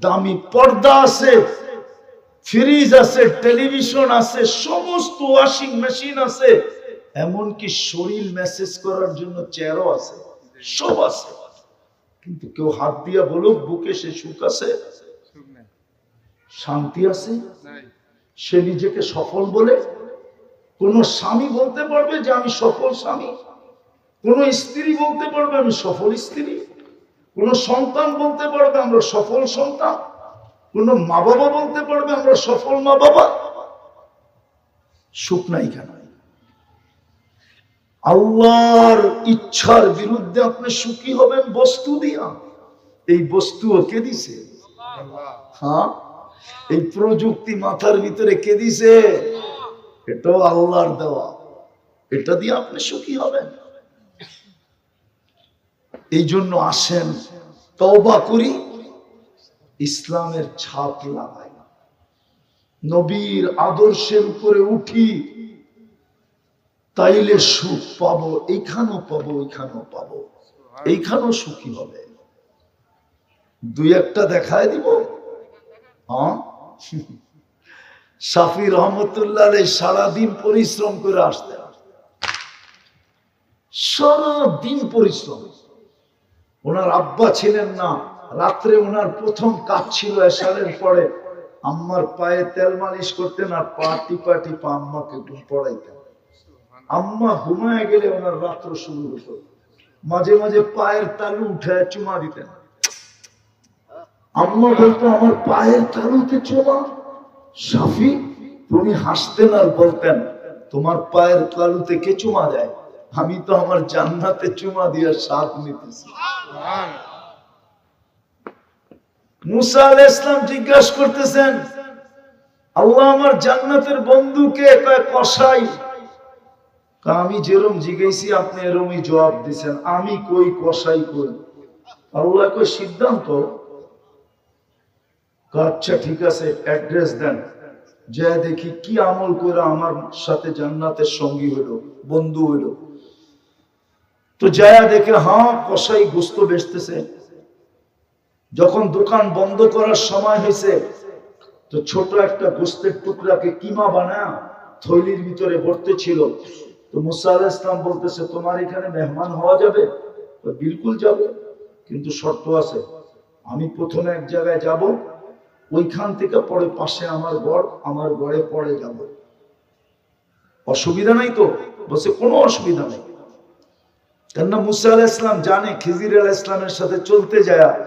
S1: দামি পর্দা আছে, ফ্রিজ আছে, টেলিভিশন আছে, সমস্ত ওয়াশিং মেশিন আছে, এমনকি শরীর মেসেজ করার জন্য চেয়ারও আছে, সব আছে। কিন্তু কেউ হাত দিয়া বলুক বুকে সে সুখ আছে, শান্তি আছে, সে নিজেকে সফল বলে? কোন স্বামী বলতে পারবে যে আমি সফল স্বামী? কোন স্ত্রী বলতে পারবে আমি সফল স্ত্রী? কোন সন্তান বলতে পারবে আমরা সফল সন্তান? কোন মা বাবা বলতে পারবে আমরা সফল মা বাবা? সুখ নাই কেন? আল্লাহর ইচ্ছার বিরুদ্ধে আপনি সুখী হবেন বস্তু দিয়া। এই বস্তুও কে দিছে? হ্যাঁ, এই প্রযুক্তি মাথার ভিতরে কে দিছে? এটাও আল্লাহর দেওয়া। এটা দিয়ে আপনি সুখী হবেন। এই জন্য আসেন তওবা করি, ইসলামের ছাপ লাগাই, নবীর আদর্শের উপরে উঠি, তাইলে সুখ পাবো। এইখানেও পাবো, ওইখানেও পাবো, এইখানেও সুখী হবে। দুই একটা দেখায় দিব। হ্যাঁ, শাফি রহমতুল্লাহ সারাদিন পরিশ্রম করে আসতেন, সারাদিন পরিশ্রম। ওনার আব্বা ছিলেন না, রাত্রে ওনার প্রথম কাজ ছিল এশারের পরে আম্মার পায়ে তেল মালিশ করতেন আর পা টিপা টিপা আম্মাকে ঘুম পড়াইতেন। আম্মা ঘুমায় গেলে ওনার রাত্র শুরু হতো। মাঝে মাঝে পায়ের তালু উঠে চুমা দিতেন। আম্মা বলতো আমার পায়ের তালুতে চুমা? শাফি, তুমি হাসতেন আর বলতেন তোমার পায়ের তালুতে কে চুমা দেয়? আমি তো আমার জান্নাতে চুমা দিয়ে স্বাদ নিতেছি। মুসা আলাইহিস সালাম জিজ্ঞাসা করতেছেন, আল্লাহ আমার জান্নাতের বন্ধুকে? কসাই। আমি যেরকম জিজ্ঞাসি আপনি এরকমই জবাব দিচ্ছেন। আমি কই কসাই কই? আল্লাহ কই সিদ্ধান্ত। আচ্ছা ঠিক আছে, অ্যাড্রেস দেন, যে দেখি কি আমল করে আমার সাথে জান্নাতের সঙ্গী হইল, বন্ধু হইল। তো যায় দেখে, হ্যাঁ কসাই গোস্ত বেচতেছে। যখন দোকান বন্ধ করার সময় হয়েছে, তো ছোট একটা গোস্তের টুকরাকে কিমা বানায় থৈলির ভিতরে ভরতে ছিল। তো মুসা আলাইহিস সালাম বলতেছে, তোমার এখানে মেহমান হওয়া যাবে? বিলকুল যাবে, কিন্তু শর্ত আছে। আমি প্রথমে এক জায়গায় যাব, ওইখান থেকে পরে পাশে আমার ঘর, আমার ঘরে পরে যাব। অসুবিধা নাই তো? বলছে কোনো অসুবিধা নেই। কেননা মুসা আলাইহিস সালাম জানে খিজির আলাইহিস সালামের সাথে চলতে যায়।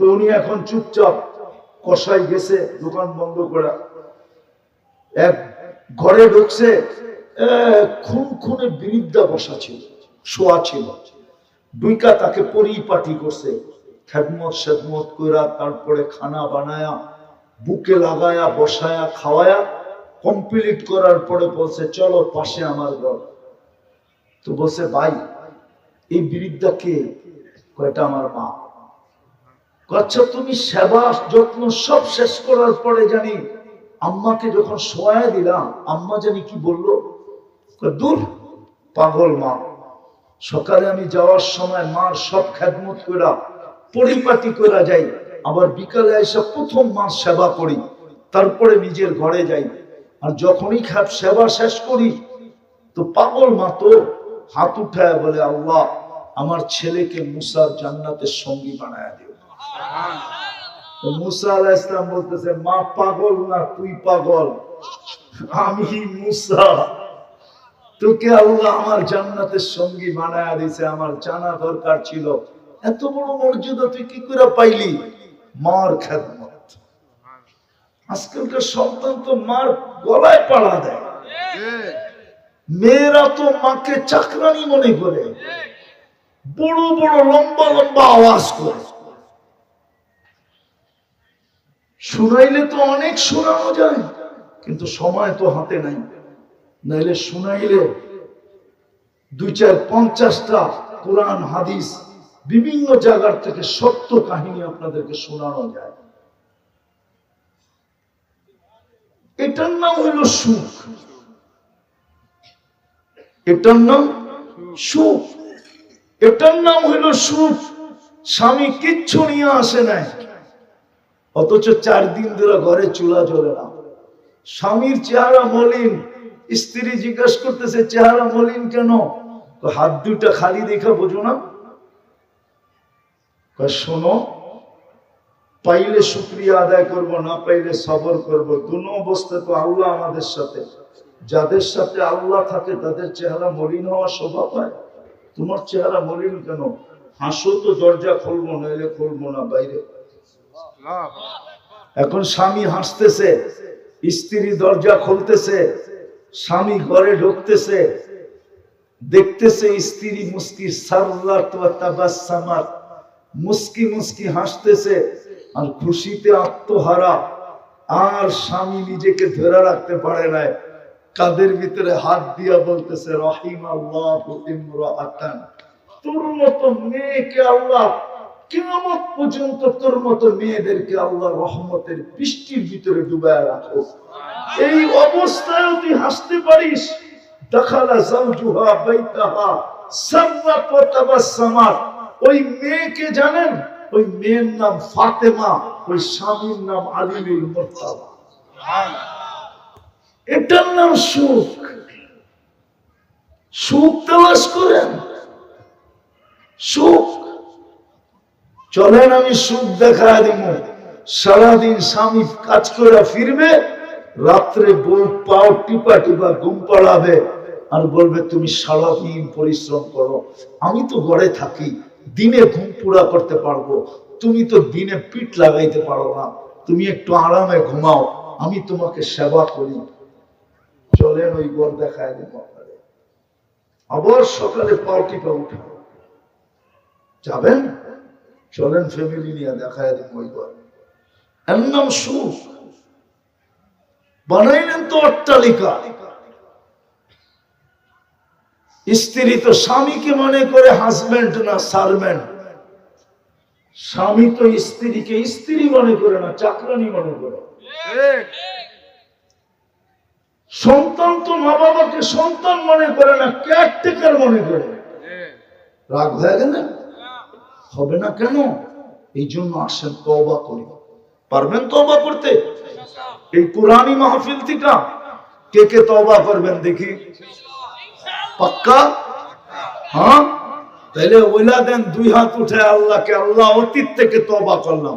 S1: তো উনি এখন চুপচাপ, কসাই গেছে দোকান বন্ধ করা, এক ঘরে ঢুকছে, খুনে বিরিদ্ধা বসা ছিল, শোয়া ছিল, দুইকা তাকে পরিপাটি করছে। খেদমত সেদমত কইরা তারপরে খানা বানায়া বুকে লাগায়া বসায়া খাওয়ায়া কমপ্লিট করার পরে বলছে চলো পাশে আমার ঘর। তো বলছে ভাই এই বৃদ্ধা কে? কয়টা আমার মা। আচ্ছা তুমি সেবা যত্ন সব শেষ করার পরে জানি আম্মাকে যখন শোয়া দিলাম আম্মা জানি কি বললো, দূর পাগল মা। সকালে আমি যাওয়ার সময় মার সব খেদমত কইরা পরিপাটি কইরা যাই, আবার বিকালে এসে প্রথম মার সেবা করি, তারপরে নিজের ঘরে যাই। আর যখনই সেবা শেষ করি তো পাগল মা তো হাত উঠায় বলে আল্লাহ আমার ছেলেকে মুসার জান্নাতের সঙ্গী বানায় দিও। মুসা আলাইহিস সালাম বলতেছে মা পাগল না, তুই পাগল, আমি মুসা, তোকে আল্লাহ আমার জান্নাতের সঙ্গী বানায় দিয়েছে, আমার জানা দরকার ছিল। এত বড় মর্যাদা তুই কি করে পাইলি? মার খেদমত। আজকালকার সন্তান তো মার গলায় পাড়া দেয়, মেয়েরা তো মাকে চাকরানি মনে করে, বড় বড় লম্বা লম্বা আওয়াজ করে। শুনাইলে তো অনেক শোনানো যায়, কিন্তু সময় তো হাতে নাই, নাইলে শুনাইলে 2-4-50টা কোরআন হাদিস বিভিন্ন জায়গার থেকে সত্য কাহিনী আপনাদেরকে শোনানো যায়। এটার নাম হইল সুখ, এটার নাম সুখ, এটার নাম হইল সুখ। স্বামী কিচ্ছু নিয়ে আসে নাই, অথচ 4 দিন ধরে ঘরে চুলা জ্বলে না। স্বামীর চেহারা মলিন, স্ত্রী জিজ্ঞাসা করতেছে চেহারা মলিন কেন? হাত দুটা খালি দেখা বোঝো না? শোনো, পাইলে শুকরিয়া আদায় করব, না পাইলে সবর করব। দুনো অবস্থা তো আল্লাহ আমাদের সাথে। যাদের সাথে আল্লাহ থাকে তাদের চেহারা মলিন হওয়া স্বভাব হয়। তোমার চেহারা মলিন কেন? হাসো তো দরজা খুলবো, নইলে খুলবো না বাইরে। এখন স্বামী হাসতেছে, স্ত্রী দরজা খুলতেছে, স্বামী ঘরে ঢুকতেছে, দেখতেছে স্ত্রী মুস্কি সাররাত ওয়া তাবাসসামাত, মুস্কি মুস্কি হাসতেছে আর খুশিতে আত্মহারা। আর স্বামী নিজেকে ধরে রাখতে পারে না, কাদের ভিতরে হাত দিয়া বলতেছে রাহিমাল্লাহু ইমরাআতান, তোর মতো মেয়েকে আল্লাহ কিয়ামত পর্যন্ত, তোর মতো মেয়েদেরকে আল্লাহ রহমতের বৃষ্টির ভিতরে ডুবায় রাখো। এই অবস্থায় তুই হাসতে পারিস। দাখালা যাওজুহা বাইতাহা সাররাত ওয়া তাবাসসামাত। ওই মেয়েকে জানেন? ওই মেয়ের নাম ফাতেমা, ওই স্বামীর নাম আলীর মুর্তাবা। এটার নাম সুখ। সুখ তালাশ করেন, সুখ। চলেন আমি সুখ দেখা দিব। সারাদিন স্বামী কাজ করে ফিরবে, রাত্রে বউ পাও টিপা টিপা ঘুম পাড়াবে আর বলবে তুমি সারাদিন পরিশ্রম করো, আমি তো ঘরে থাকি, দিনে ঘুম পুরা করতে পারবো, তুমি তো দিনে পিঠ লাগাইতে পারো না, তুমি একটু আরামে ঘুমাও, আমি তোমাকে সেবা করি। চলেন ওই ঘর দেখায় দিব। আবার সকালে পাও টিপা উঠে যাবেন, চলেন ফ্যামিলি নিয়ে দেখায় দিব ওই ঘর। এর নাম সুখ। বানাইলেন তো অট্টালিকা। স্ত্রী তো স্বামীকে মনে করে হাজবেন্ড না সার্ভেন্ট, স্বামী তো স্ত্রীকে স্ত্রী মনে করে না চাকরানি মনে করে। সন্তান তো মা বাবাকে সন্তান মনে করে না, কেয়ারটেকার মনে করে। রাগ হয়ে গেল? হবে না কেন? এই জন্য আসেন তওবা করি। পারবেন তওবা করতে? এই কোরআনী মাহফিল থেকে কে কে তওবা করবেন দেখি? পাক্কা? হ্যাঁ, তাহলে ওইলা দেন 2 হাত উঠে আল্লাহকে, আল্লাহ অতীত থেকে তওবা করলাম।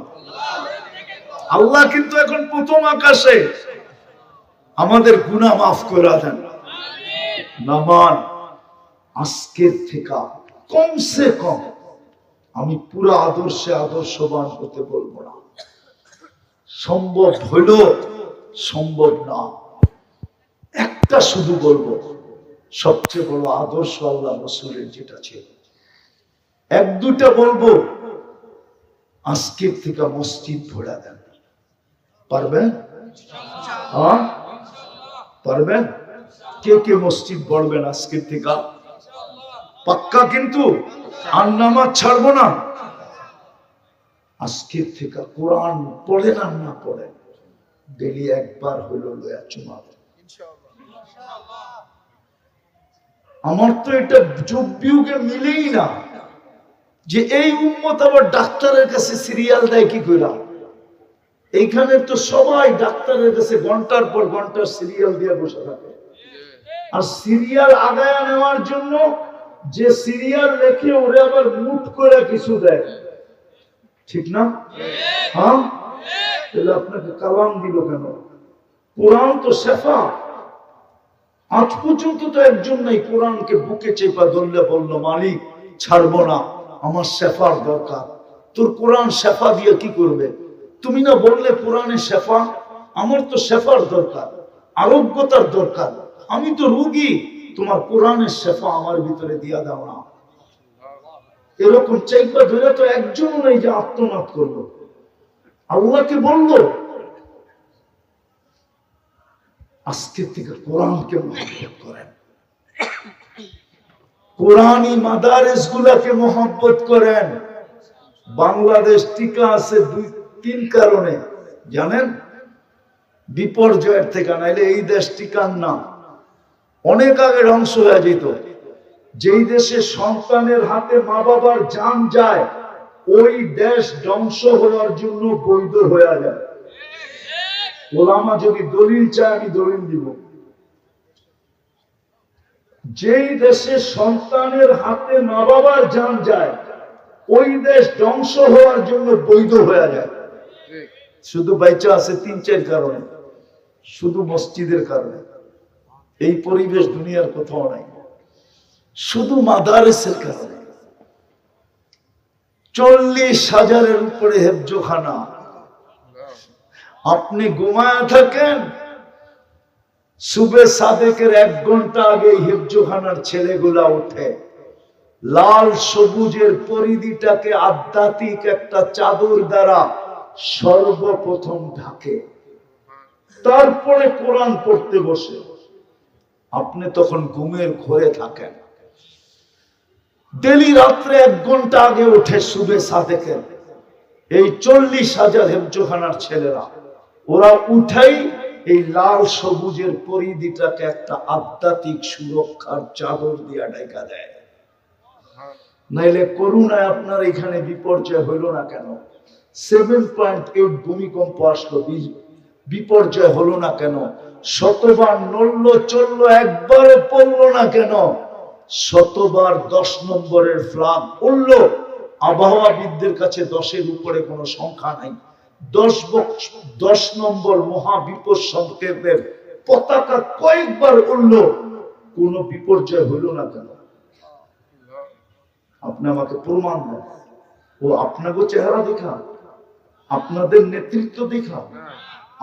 S1: আল্লাহ কিন্তু এখন প্রথম আকাশে, আমাদের গুনাহ মাফ করে দেন। নামান আজকের থেকে কমসে কম আমি পুরো আদর্শে আদর্শবান হতে বলবো না। সম্ভব হইল, সম্ভব না, একটা শুধু বলবো, সবচেয়ে বড় আদর্শ আল্লাহ রাসূলের যেটা ছিল। 1-2টা বলবো, আজকের থেকে মসজিদ ভরা দেন। পারবেন? হ্যাঁ পারবেন? কে কে মসজিদ গড়বেন আজকের থেকে? পাক্কা কিন্তু, আর নামাজ ছাড়বো না। আজকের থেকে কোরআন পড়েন আর না পড়েন, ডেলি একবার হলো লয়া চুমা। আমার তো এটা যুগ বিয়োগে মিলেই না যে এই উম্মত আবার ডাক্তারের কাছে সিরিয়াল দেয় কি করে। এইখানে তো সবাই ডাক্তারের কাছে ঘন্টার পর ঘন্টা সিরিয়াল দিয়ে বসে থাকে, আর সিরিয়াল আগায় নেওয়ার জন্য যে সিরিয়াল লেখে ওরে আবার মুট করে কিছু দেয়, ঠিক না? হ্যাঁ, তাহলে আপনাকে কালাম দিল কেন? কোরআন তো শেফা। আজ পর্যন্ত তো একজন নাই কোরআনকে বুকে চেপা ধরলে বলল মালিক ছাড়বো না, আমার শেফার দরকার। তোর কোরআন শেফা দিয়ে কি করবে? তুমি না বললে কোরআনে শেফা? আমার তো শেফার দরকার, আরোগ্যতার দরকার। আমি তো রোগী, তোমার কোরআনের শেফা আমার ভিতরে দিয়া দাও না। এরকম চাইপা ধরে তো একজন নেই যে আত্মনাদ করলো। আল্লাহকে বললো আজকের থেকে কোরআনকে মহব্বত করেন, কোরআনী মাদারিস গুলাকে মহব্বত করেন। বাংলাদেশ টিকা আছে 2-3 কারণে জানেন? বিপর্যয়ের থেকে, নাইলে এই দেশ টিকান না, অনেক আগে ধ্বংস হয়ে যেত। যেই দেশে সন্তানের হাতে মা বাবার জান যায়, ওই দেশ ধ্বংস হওয়ার জন্য বৈধ হয়ে যায়। ওলামা যদি দলিল চায় আমি দলিল দিব। যেই দেশে সন্তানের হাতে মা বাবার জান যায়, ওই দেশ ধ্বংস হওয়ার জন্য বৈধ হয়ে যায়। শুধু বাইচা আছে 3-4 কারণে, শুধু মসজিদের কারণে। এই পরিবেশ দুনিয়ার কোথাও নাই, শুধু মাদারিসের কারণে। 40,000-এর উপরে হেফজোখানা। আপনি ঘুমায় থাকেন, সুবে সাদেকের 1 ঘন্টা আগে হেফজোখানার ছেলেগুলা উঠে, লাল সবুজের পরিধিটাকে আধ্যাত্মিক একটা চাদর দ্বারা সর্বপ্রথম ঢাকে, তারপরে কোরআন পড়তে বসে। আপনি তখন ঘুমের ঘরে থাকেন। ডেলি রাত্রে 1 ঘন্টা আগে উঠে সুবে সাদেকের এই 40,000 হেফজোখানার ছেলেরা, ওরা উঠাই এই লাল সবুজের পরিধিটাকে একটা আধ্যাত্মিক সুরক্ষার চাদর দিয়া ঢাকা দেয়। নাইলে করুণায় আপনার এখানে বিপর্যয় হইল না কেন? 7.8 ভূমিকম্প আসলো, বিপর্যয় হলো না কেন? শতবার নড়লো চললো, একবারও পড়লো না কেন? শতবার 10 নম্বরের ফ্ল্যাগ উড়লো। আবহাওয়াবিদদের কাছে 10-এর উপরে কোনো সংখ্যা নাই। 10 নম্বর মহাবিপদ সংকেতের পতাকা কয়েকবার উড়লো, কোন বিপর্যয় হইল না কেন? আপনি আমাকে প্রমাণ দেন। ও আপনাকে চেহারা দেখা, আপনাদের নেতৃত্ব দেখা,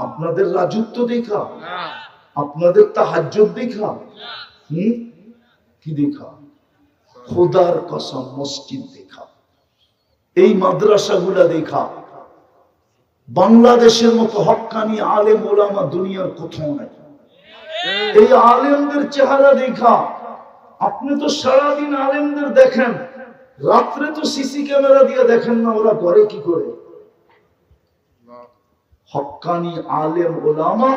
S1: আপনাদের রাজত্ব দেখা, আপনাদের তাহাজ্জুদ দেখা, কি দেখা? খোদার কসম মসজিদ দেখা, এই মাদ্রাসাগুলা দেখা। বাংলাদেশের মতো হক্কানি আলেম ওলামা দুনিয়ার কোথাও নাই। এই আলেমদের চেহারা দেখা, আপনি তো সারাদিন আলেমদের দেখেন, রাত্রে তো সিসি ক্যামেরা দিয়ে দেখেন না, ওরা করে কি করে? হক্কানি আলেম ওলামা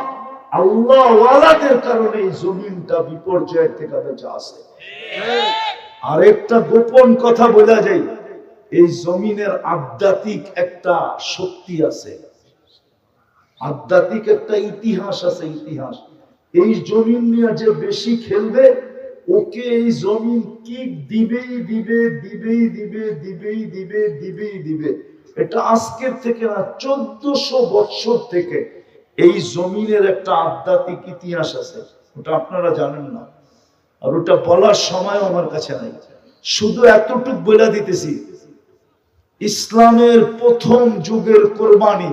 S1: আল্লাহ ওয়ালাদের কারণে এই জমিনটা বিপর্যয়ের থেকে বেঁচে আছে। আরেকটা গোপন কথা বলা যায়, এই জমিনের আধ্যাত্মিক একটা শক্তি আছে, আধ্যাত্মিক একটা ইতিহাস আছে। ইতিহাস এই জমিন নিয়ে যে বেশি খেলবে, ওকে এই জমিন কিক দিবেই দিবে, দিবেই দিবে, দিবেই দিবে, দিবেই দিবে। এটা আজকের থেকে না, 1400 বছর থেকে এই জমিনের একটা আধ্যাত্মিক ইতিহাস আছে, ওটা আপনারা জানেন না। আর ওটা বলার সময় আমার কাছে নাই, শুধু এতটুক বলে দিতেছি, ইসলামের প্রথম যুগের কোরবানি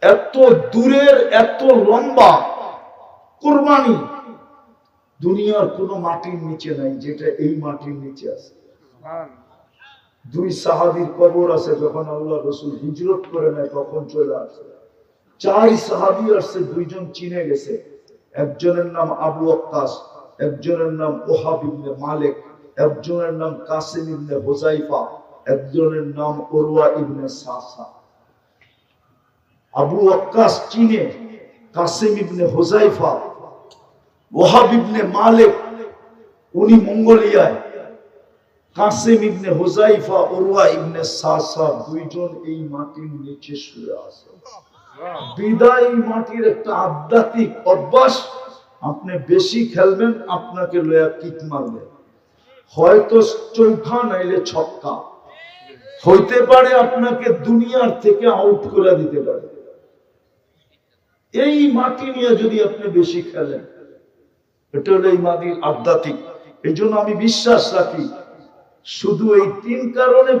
S1: এত দূরের, এত লম্বা কোরবানি দুনিয়ার কোন মাটির নিচে নাই, যেটা এই মাটির নিচে আছে। দুই সাহাবীর কবর আছে, যখন আল্লাহ রাসূল হিজরত করে নেয় তখন চলে আসে। চার সাহাবী আসছে, দুইজন চিনে গেছে, একজনের নাম আবু ওয়াক্কাস, একজনের নাম ওহাব ইবনে মালিক, একজনের নাম কাসিম ইবনে হুযাইফা, একজনের নাম উরওয়া ইবনে সাসা। আবু ওয়াক্কাস চিনে, কাসিম ইবনে হুযাইফা, ওহাব ইবনে মালিক উনি মঙ্গোলিয়ায়, কাসিম ইবনে হুযাইফা, উরওয়া ইবনে সাসা দুইজন এই মাটির নিচে শুয়ে আছে। বিদায় মাটির একটা আধ্যাত্মিক অভ্যাস, আপনি বেশি খেলবেন আপনাকে লয়া কিক মারবে, হয়তো চৌকা নাইলে ছক্কা, হইতে পারে আপনাকে দুনিয়ার থেকে আউট করে দিতে পারে। এই মাটি নিয়ে যদি আপনি বেশি খেলেন, এটা হলো এই মাটির আধ্যাত্মিক। এই জন্য আমি বিশ্বাস রাখি শুধু এই তিন কারণে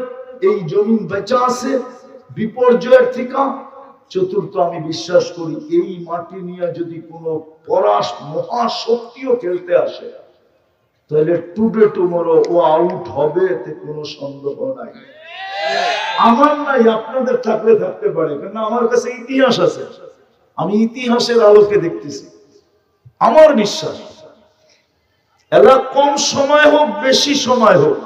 S1: এই জমিন বেঁচে আছে বিপর্যয়ের থেকে। চতুর্থ, আমি বিশ্বাস করি এই মাটি নিয়ে যদি কোনো পরাশ মহাশক্তিও খেলতে আসে, তাহলে টুডে টুমরো ও আউট হবে, এতে কোনো সন্দেহ নাই। আমার নাই, আপনাদের থাকলে থাকতে পারে, কারণ আমার কাছে ইতিহাস আছে, আমি ইতিহাসের আলোকে দেখতেছি। আমার বিশ্বাস এলা কম সময় হোক বেশি সময় হোক,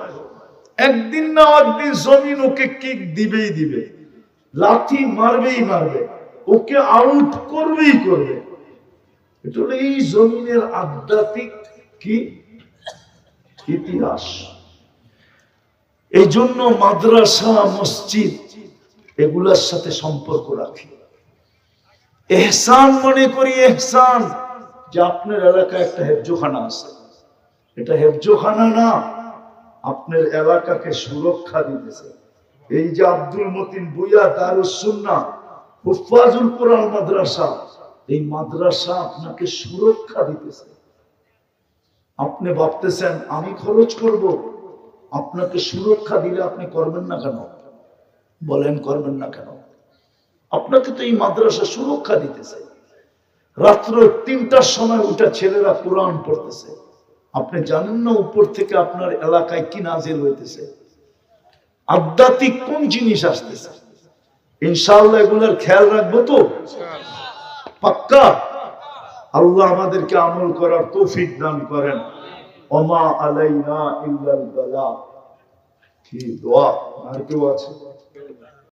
S1: একদিন না একদিন জমিন ওকে কিক দিবেই দিবে, লাথি মারবেই মারবে, ওকে আউট করবেই করবে। এটা হলো এই জমিনের আধ্যাত্মিক কি ইতিহাস। এই জন্য মাদ্রাসা মসজিদ এগুলার সাথে সম্পর্ক রাখি। এহসান মনে করি, এহসান যে আপনার এলাকায় একটা হেফজোখানা আছে, এটা হেফজোখানা না, আপনার এলাকাকে সুরক্ষা দিতেছে। এই যে আব্দুল মতিন বুইয়া দারুস সুন্নাহ হুফাজুল কোরআন মাদ্রাসা, এই মাদ্রাসা আপনাকে সুরক্ষা দিতেছে। আপনি ভাবতেছেন আমি খরচ করব, আপনাকে সুরক্ষা দিলে আপনি করবেন না কেন? বলেন করবেন না কেন? আপনাকে তো এই মাদ্রাসা সুরক্ষা দিতেছে। রাত্র ৩টার সময় উঠে ছেলেরা কোরআন পড়তেছে, আপনি জানেন না উপর থেকে আপনার এলাকায় কি নাজিল হইতেছে, আধ্যাত্মিক কোন জিনিস আসতেছে। ইনশাআল্লাহ এগুলোর খেয়াল রাখবো তো পাক্কা। আল্লাহ আমাদেরকে আমল করার তৌফিক দান করেন। ওমা আলাইনা ইল্লাল বালাগ। কি দোয়া, আর কেউ আছে?